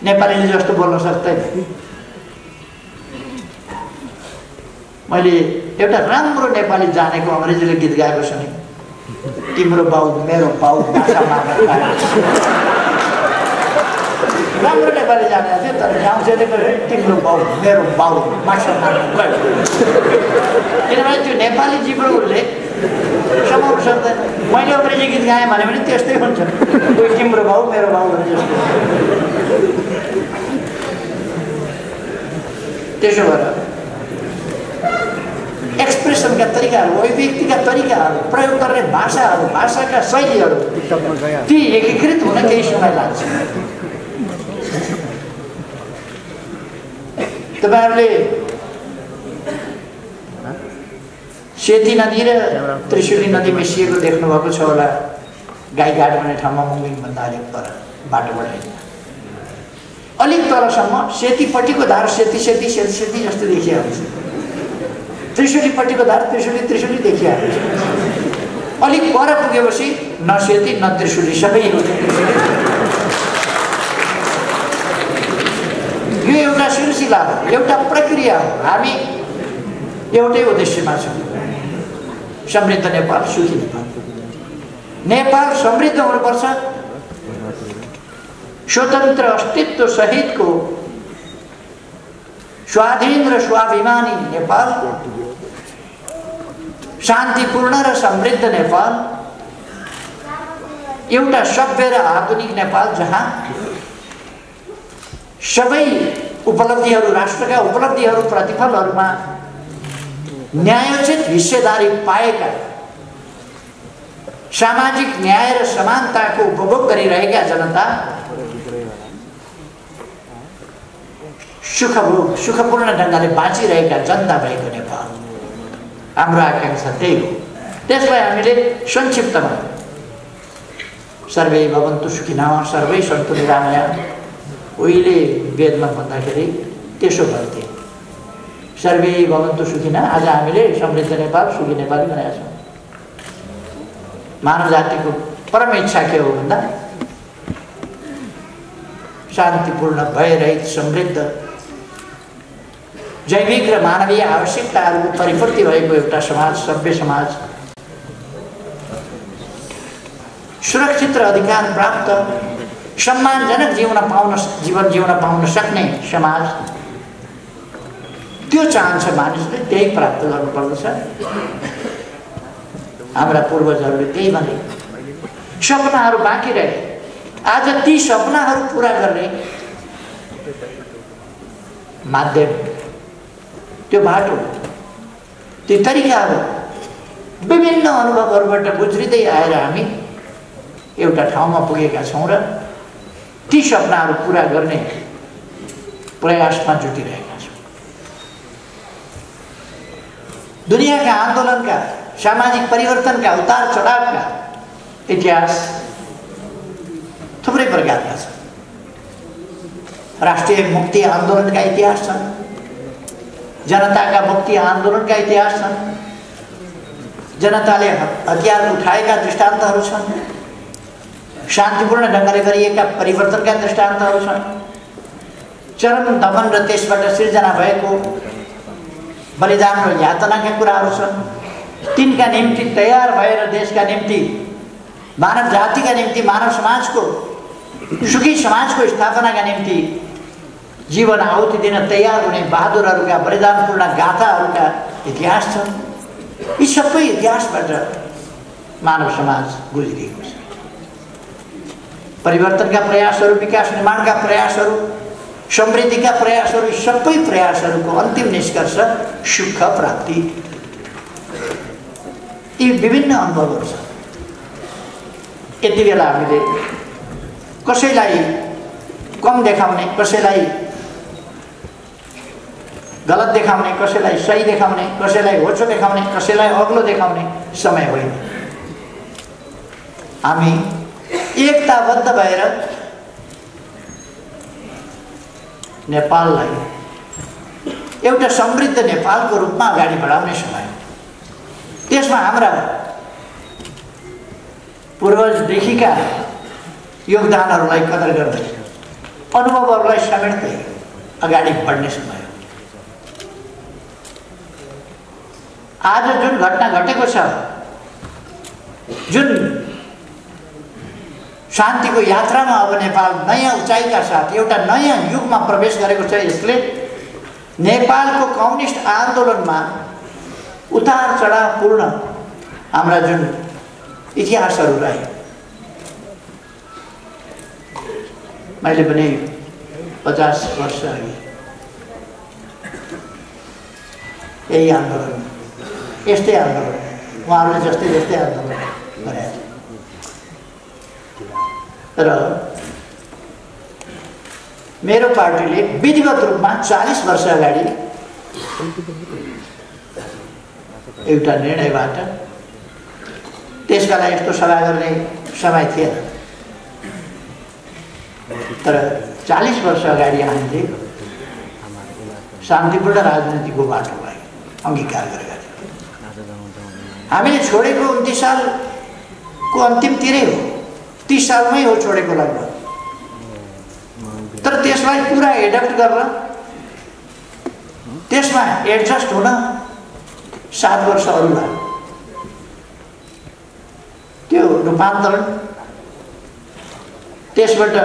नेपालीले जस्तो बोल्न सक्दैन। मैले एउटा राम्रो नेपाली जानेको अङ्ग्रेजीले गीत गाएको सुने, तिम्रो बाउ मेरो बाउ माछा मार्न खायो। राम्रो नेपाली जानेको थियो, तर गाउँछेले तिम्रो बाउ मेरो बाउ माछा मार्न गयो। किनभने त्यो नेपाली जिब्रो उसले समाउनु सक्दैन। मैले अङ्ग्रेजी गीत गाएँ भने पनि त्यस्तै हुन्छ, कोही तिम्रो बाउ मेरो बाउ भने जस्तो। त्यसो भएर एक्सप्रेसनका तरिकाहरू, अभिव्यक्तिका तरिकाहरू, प्रयोग गर्ने भाषाहरू, भाषाका शैलीहरू ती एकीकृत हुन केही समय लाग्छ। तपाईँहरूले सेती नदी र त्रिशुली नदी मिसिएको देख्नुभएको छ होला। गाईघाट भन्ने ठाउँमा मुङिङभन्दा अलिक पर बाटोबाट अलिक तलसम्म सेतीपट्टिको धार सेती सेती सेती सेती जस्तो देखिया हुन्छ, त्रिशुलीपट्टिको धार त्रिशुली त्रिशुली देखिया हुन्छ। अलिक पर पुगेपछि न सेती न त्रिशुली, सबै यो एउटा सिलसिला हो, एउटा प्रक्रिया हो। हामी एउटै उद्देश्यमा छौँ, समृद्ध नेपाल, सुखी नेपाल। नेपाल समृद्ध हुनुपर्छ, स्वतन्त्र अस्तित्व सहितको स्वाधीन र स्वाभिमानी नेपाल, शान्तिपूर्ण र समृद्ध नेपाल, एउटा सभ्य र आधुनिक नेपाल जहाँ सबै उपलब्धिहरू, राष्ट्रका उपलब्धिहरू, प्रतिफलहरूमा न्यायोचित हिस्सेदारी पाएका, सामाजिक न्याय र समानताको उपभोग गरिरहेका जनता सुखपूर्ण ढङ्गले बाँचिरहेका जनता भएको नेपाल हाम्रो आकांक्षा त्यही हो। त्यसलाई हामीले संक्षिप्तमा सर्वे भवन्तु सुखिनः सर्वै सन्तु निरामयाः, उहिले वेदमा भन्दाखेरि त्यसो भन्थे, सर्वे भवन्तु सुखिनः। आज हामीले समृद्ध नेपाल, सुखी नेपाली बनाएका छौँ। मानव जातिको परम इच्छा के हो भन्दा शान्तिपूर्ण, भयरहित, समृद्ध, जैविक र मानवीय आवश्यकताहरूको परिपूर्ति भएको एउटा समाज, सभ्य समाज, सुरक्षित र अधिकार प्राप्त, सम्मानजनक जीवन जिउन पाउन सक्ने समाज, त्यो चाहन्छ मानिसले, त्यही प्राप्त गर्नुपर्दछ। हाम्रा पूर्वजहरूले त्यही भने, सपनाहरू बाँकी रहे। आज ती सपनाहरू पुरा गर्ने माध्यम, त्यो बाटो, ती तरिकाहरू विभिन्न अनुभवहरूबाट गुज्रिँदै आएर हामी एउटा ठाउँमा पुगेका छौँ र ती सपनाहरू पुरा गर्ने प्रयासमा जुटिरहेका छौँ। दुनियाँका आन्दोलनका, सामाजिक परिवर्तनका, उतार चढावका इतिहास थुप्रै प्रकारका छन्। राष्ट्रिय मुक्ति आन्दोलनका इतिहास छन्, जनताका मुक्ति आन्दोलनका इतिहास छन्, जनताले हतियार उठाएका दृष्टान्तहरू छन्, शान्तिपूर्ण ढङ्गले गरिएका परिवर्तनका दृष्टान्तहरू छन्, चरम दमन र त्यसबाट सिर्जना भएको बलिदान र यातनाका कुराहरू छन्। तिनका निम्ति तयार भएर देशका निम्ति, मानव जातिका निम्ति, मानव समाजको सुखी समाजको स्थापनाका निम्ति जीवन आहुति दिन तयार हुने बहादुरहरूका बलिदानपूर्ण गाथाहरूका इतिहास छन्। यी सबै इतिहासबाट मानव समाज गुज्रिएको छ। परिवर्तनका प्रयासहरू, विकास निर्माणका प्रयासहरू, समृद्धिका प्रयासहरू, सबै प्रयासहरूको अन्तिम निष्कर्ष सुख प्राप्ति। यी विभिन्न अनुभवहरू छन्। यति बेला हामीले कसैलाई कम देखाउने, कसैलाई गलत देखाउने, कसैलाई सही देखाउने, कसैलाई होचो देखाउने, कसैलाई अग्लो देखाउने समय होइन। हामी एकताबद्ध भएर नेपाललाई एउटा समृद्ध नेपालको रूपमा अगाडि बढाउने समय। त्यसमा हाम्रा पूर्वजदेखिका योगदानहरूलाई कदर गर्दै, अनुभवहरूलाई समेट्दै अगाडि बढ्ने समय हो। आज जुन घटना घटेको छ, जुन शान्तिको यात्रामा अब नेपाल नयाँ उचाइका साथ एउटा नयाँ युगमा प्रवेश गरेको छ, यसले नेपालको कम्युनिस्ट आन्दोलनमा उतार चढावपूर्ण हाम्रा जुन इतिहासहरू रहे, मैले पनि 50 वर्ष अघि यही आन्दोलन, यस्तै आन्दोलन, उहाँहरूले जस्तै आन्दोलन गरेका थिए। तर मेरो पार्टीले विधिवत रूपमा 40 वर्ष अगाडि एउटा निर्णयबाट, त्यसका लागि यस्तो सभा गर्ने समय थिएन, तर 40 वर्ष अगाडि हामीले शान्तिपूर्ण राजनीतिको बाटोलाई अङ्गीकार गरेका थियौँ। हामीले छोडेको 29 सालको अन्तिमतिरै हो, 30 सालमै हो छोडेको लगभग। तर त्यसलाई पुरा एडप्ट गरेर त्यसमा एडजस्ट हुन 7 वर्ष अरू लाग्यो। त्यो रूपान्तरण, त्यसबाट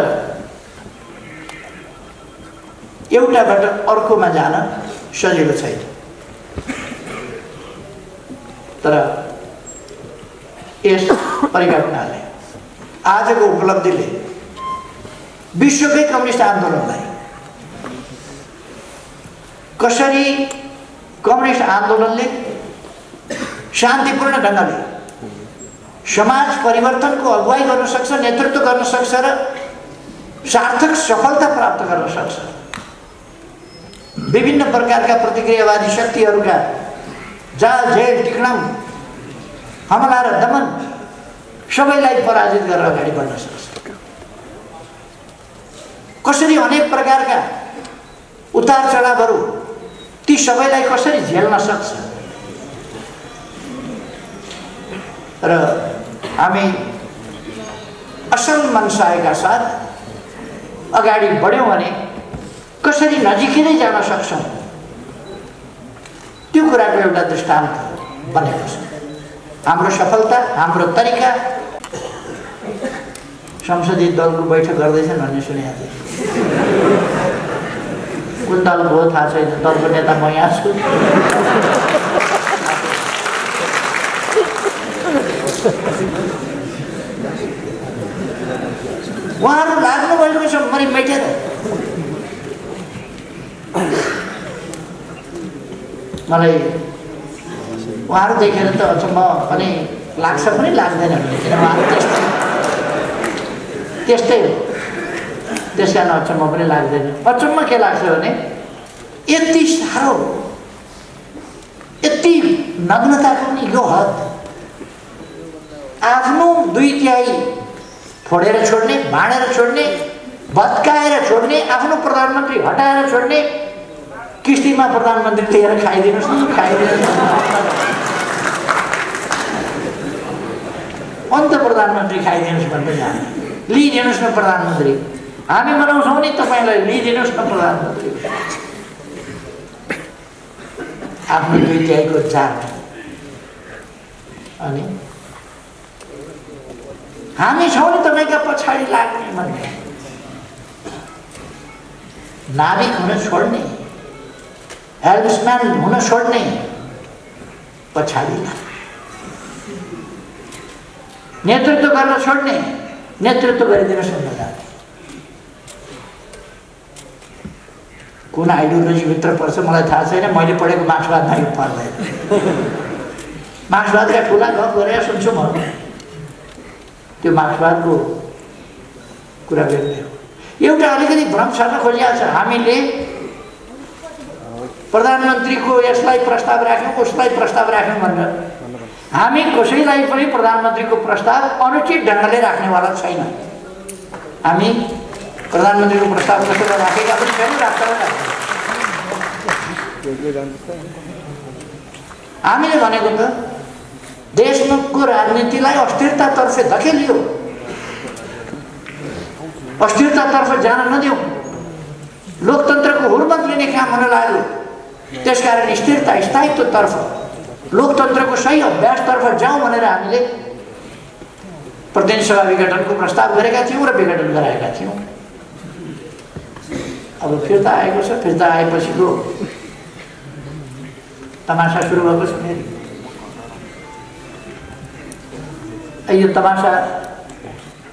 एउटाबाट अर्कोमा जान सजिलो छैन। तर यस परिघटनाले, आजको उपलब्धिले विश्वकै कम्युनिस्ट आन्दोलनलाई कसरी कम्युनिस्ट आन्दोलनले शान्तिपूर्ण ढङ्गले समाज परिवर्तनको अगुवाई गर्न सक्छ, नेतृत्व गर्न सक्छ र सार्थक सफलता प्राप्त गर्न सक्छ। विभिन्न प्रकारका प्रतिक्रियावादी शक्तिहरूका जाल झेल टिक्णम, हमला र दमन सबैलाई पराजित गरेर अगाडि बढ्न सक्छ। कसरी अनेक प्रकारका उतार चढावहरू, ती सबैलाई कसरी झेल्न सक्छ। र हामी असल मनसायका साथ अगाडि बढ्यौँ भने कसरी नजिकै जान सक्छौँ, त्यो कुराको एउटा दृष्टान्त बनेको छ। हाम्रो सफलता, हाम्रो तरिका। संसदीय दलको बैठक गर्दैछन् भन्ने सुनेको थिएँ। कुन दलको हो थाहा छैन, दलको नेता म यहाँ छु। उहाँहरू लाग्नु भएको छ मरि मेटेर। मलाई उहाँहरू देखेर त अचम्म पनि लाग्छ पनि लाग्दैन, किन उहाँहरू त्यस्तै हो। त्यस कारण अचम्म पनि लाग्दैन। अचम्म के लाग्छ भने यति साह्रो यति नग्नताको पनि यो हद, आफ्नो 2/3 फोडेर छोड्ने, भाँडेर छोड्ने, भत्काएर छोड्ने, आफ्नो प्रधानमन्त्री हटाएर छोड्ने, किस्तीमा प्रधानमन्त्री लिएर खाइदिनुहोस् न, खाइदिनुहोस् अन्त प्रधानमन्त्री खाइदिनुहोस् भन्दै जाने, लिइदिनुहोस् न प्रधानमन्त्री, हामी बनाउँछौँ नि तपाईँलाई, लिइदिनुहोस् न प्रधानमन्त्री। आफ्नो 2/3 को जात। अनि हामी छौँ नि तपाईँका पछाडि लाग्ने भन्ने, नाविक हुन छोड्ने, हेल्प्सम्यान हुन छोड्ने, पछाडि लाग्ने, नेतृत्व गर्न छोड्ने, नेतृत्व गरिदिनुहोस् भन्न जाने। कुन आइडियोलोजीभित्र पर्छ मलाई थाहा छैन, मैले पढेको मार्क्सवादमा यो पर्दैन। मार्क्सवादका ठुला गफ गरेर सुन्छु म, त्यो मार्क्सवादको कुरा बेग्लै हो। एउटा अलिकति भ्रम छर्न खोजिएको छ, हामीले प्रधानमन्त्रीको यसलाई प्रस्ताव राख्यौँ, उसलाई प्रस्ताव राख्यौँ भनेर हामी कसैलाई पनि प्रधानमन्त्रीको प्रस्ताव अनुचित ढङ्गले राख्नेवाला छैन। हामी प्रधानमन्त्रीको प्रस्ताव कसैलाई राखेका पनि छैनौँ, राख्न। हामीले भनेको त देशको राजनीतिलाई अस्थिरतातर्फ धकेलियो, अस्थिरतातर्फ जान नदिउँ, लोकतन्त्रको हुर्मत लिने काम हुन लाग्यो। त्यसकारण स्थिरता स्थायित्वतर्फ, लोकतन्त्रको सही अभ्यासतर्फ जाउँ भनेर हामीले प्रतिनिधि सभा विघटनको प्रस्ताव गरेका थियौँ र विघटन गराएका थियौँ। अब फिर्ता आएको छ, फिर्ता आएपछिको तमासा सुरु भएको छ फेरि। यो तमासा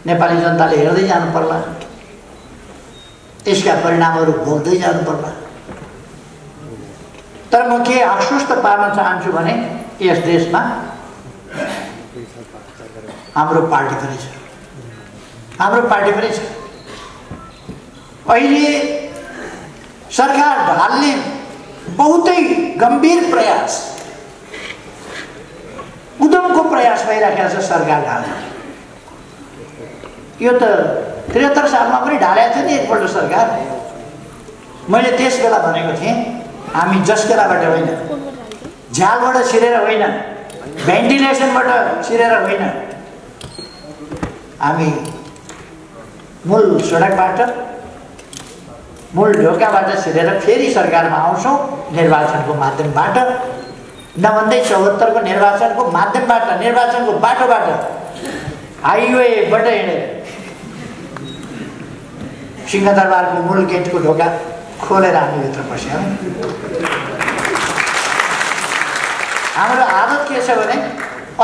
नेपाली जनताले हेर्दै जानु पर्ला, यसका परिणामहरू भोग्दै जानु पर्ला। तर म के आश्वस्त पार्न चाहन्छु भने यस देशमा हाम्रो पार्टी पनि छ, हाम्रो पार्टी पनि छ। अहिले सरकार ढाल्ने बहुतै गम्भीर प्रयास, उद्यमको प्रयास भइरहेको छ सरकार ढाल्न। यो त 73 सालमा पनि ढालेको थियो नि एकपल्ट सरकार। मैले त्यस बेला भनेको थिएँ, हामी जसकेलाबाट होइन, झ्यालबाट छिरेर होइन, भेन्टिलेसनबाट छिरेर होइन, हामी मूल सडकबाट, मूल ढोकाबाट छिरेर फेरि सरकारमा आउँछौँ निर्वाचनको माध्यमबाट, नभन्दै 74 को निर्वाचनको माध्यमबाट, निर्वाचनको बाटोबाट, हाइवेबाट हिँडेर सिंहदरबारको मूल गेटको ढोका खोलेर हामी भित्र पस्यौँ। हाम्रो आदत के छ भने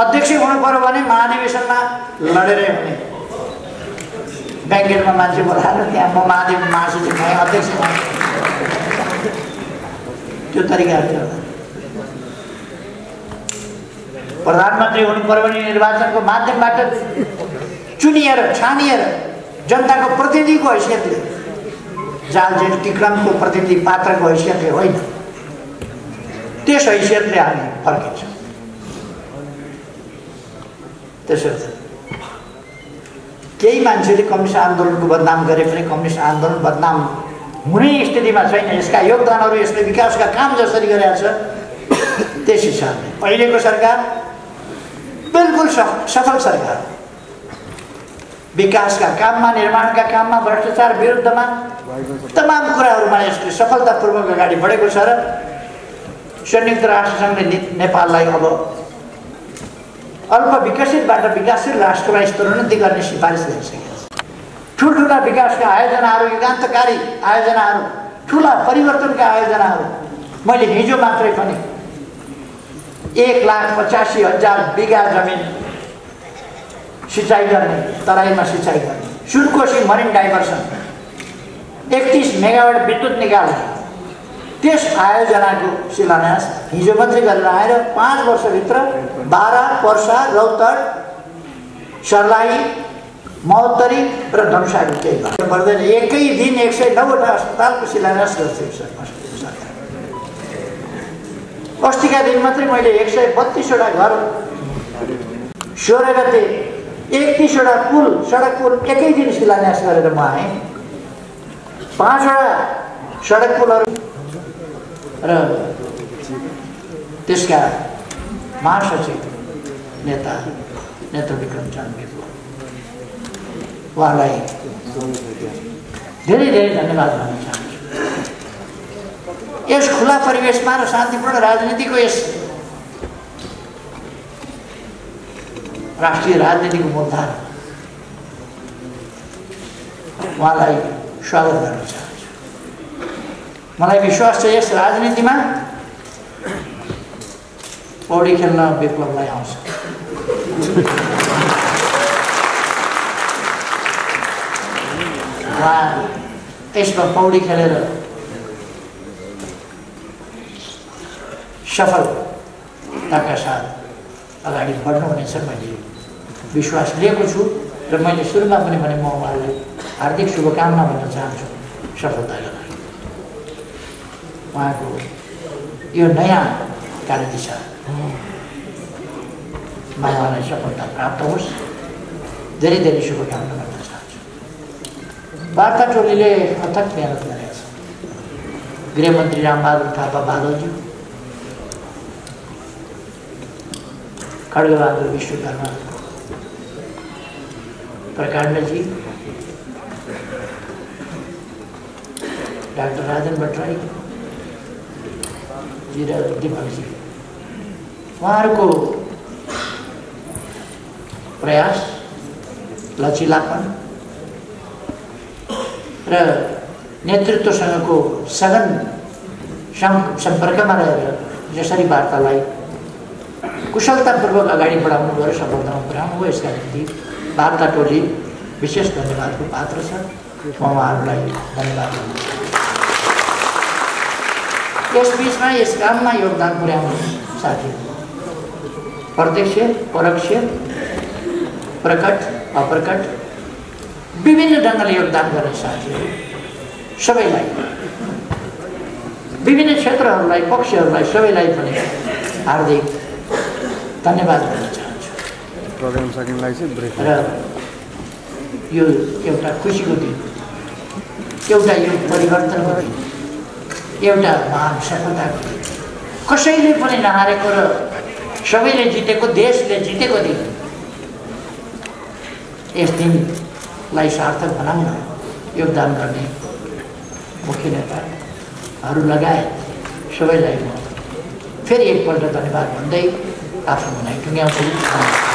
अध्यक्ष हुनु पर्यो भने महाधिवेशनमा लडेरै हुने, ब्याङ्केटमा मान्छे बोलाएर त्यहाँ म महासचिव भएँ, अध्यक्ष भएँ, त्यो तरिका थियो। प्रधानमन्त्री हुनु पर्यो भने निर्वाचनको माध्यमबाट चुनिएर, छानिएर, जनताको प्रतिनिधिको हैसियतले, जाल जेल टिक्रमको प्रतिनिधि पात्रको हैसियतले होइन, त्यस हैसियतले हामी फर्किन्छौँ। त्यसर्थ केही मान्छेले कम्युनिस्ट आन्दोलनको बदनाम गरे पनि कम्युनिस्ट आन्दोलन बदनाम हुने स्थितिमा छैन। यसका योगदानहरू यसले विकासका काम जसरी गरेका छ त्यस हिसाबले अहिलेको सरकार बिल्कुल सफल सरकार, विकासका काममा, निर्माणका काममा, भ्रष्टाचार विरुद्धमा तमाम कुराहरूमा यसले सफलतापूर्वक अगाडि बढेको छ र संयुक्त राष्ट्रसङ्घले नेपाललाई अब अल्प विकसितबाट विकासशील राष्ट्रमा स्तरोन्नति गर्ने सिफारिस गरिसकेको छ। ठुल्ठुला विकासका आयोजनाहरू, युगान्तकारी आयोजनाहरू, ठुला परिवर्तनका आयोजनाहरू, मैले हिजो मात्रै पनि 1,85,000 बिघा जमिन सिँचाइ गर्ने, तराईमा सिँचाइ गर्ने, सुनकोशी मरिन डाइभर्सन, 31 मेगावाट विद्युत निकाल्ने, त्यस आयोजनाको शिलान्यास हिजो मात्रै गरेर आएर 5 वर्षभित्र बारा, पर्सा, रौतहट, सर्लाही, महोत्तरी र धनुषाको केही गर्नु पर्दैन। एकै दिन 109वटा अस्पतालको शिलान्यास गर्छ सरकार। अस्तिका दिन मात्रै मैले 132वटा घर 16 गते 31वटा पुल सडक पुल एकै दिन शिलान्यास गरेर म आएँ। 5वटा सडक पुलहरू र त्यसका महासचिव नेता विक्रम चामलिङको उहाँलाई धेरै धेरै धन्यवाद भन्न चाहन्छु। यस खुला परिवेशमा र शान्तिपूर्ण राजनीतिको यस राष्ट्रिय राजनीतिको मूलधारा उहाँलाई स्वागत गर्न चाहन्छु। मलाई विश्वास छ यस राजनीतिमा पौडी खेल्न विप्लवलाई आउँछ। उहाँ यसमा पौडी खेलेर सफलताका साथ अगाडि बढ्नुहुनेछ मैले विश्वास लिएको छु र मैले सुरुमा पनि भने म उहाँलाई हार्दिक शुभकामना भन्न चाहन्छु सफलताका लागि। उहाँको यो नयाँ कार्यदिशा उहाँलाई सफलता प्राप्त होस्, धेरै धेरै शुभकामना भन्न चाहन्छु। वार्ता टोलीले अथक मेहनत गरेको छ। गृहमन्त्री रामबहादुर थापा बादलज्यू, खड्गबहादुर विश्वकर्मा, प्रकाण्डजी, डाक्टर राजन भट्टराई जी र दिपकजी, उहाँहरूको प्रयास, लचिलापन र नेतृत्वसँगको सघन सम्पर्कमा रहेर जसरी वार्तालाई कुशलतापूर्वक अगाडि बढाउनु गयो, सफलतामा पुर्याउनु भयो, यसका निम्ति वार्ता टोली विशेष धन्यवादको पात्र छ। म उहाँहरूलाई धन्यवाद दिन्छु। यस बिचमा यस काममा योगदान पुर्याउने साथीहरू, प्रत्यक्ष परोक्ष प्रकट अप्रकट विभिन्न ढङ्गले योगदान गर्ने साथीहरू सबैलाई, विभिन्न क्षेत्रहरूलाई, पक्षहरूलाई सबैलाई पनि हार्दिक धन्यवाद दिन चाहन्छु। प्रोग्राम सकिनलाई चाहिँ ब्रेक र यो एउटा खुसीको दिन, एउटा यो परिवर्तनको दिन, एउटा महान सफलताको दिन, कसैले पनि नहारेको र सबैले जितेको, देशले जितेको दिन। यस दिनलाई सार्थक बनाउन योगदान गर्ने मुख्य नेताहरू लगायत सबैलाई म फेरि एकपल्ट धन्यवाद भन्दै आफ्नो भनाइ टुङ्ग्याउँछु।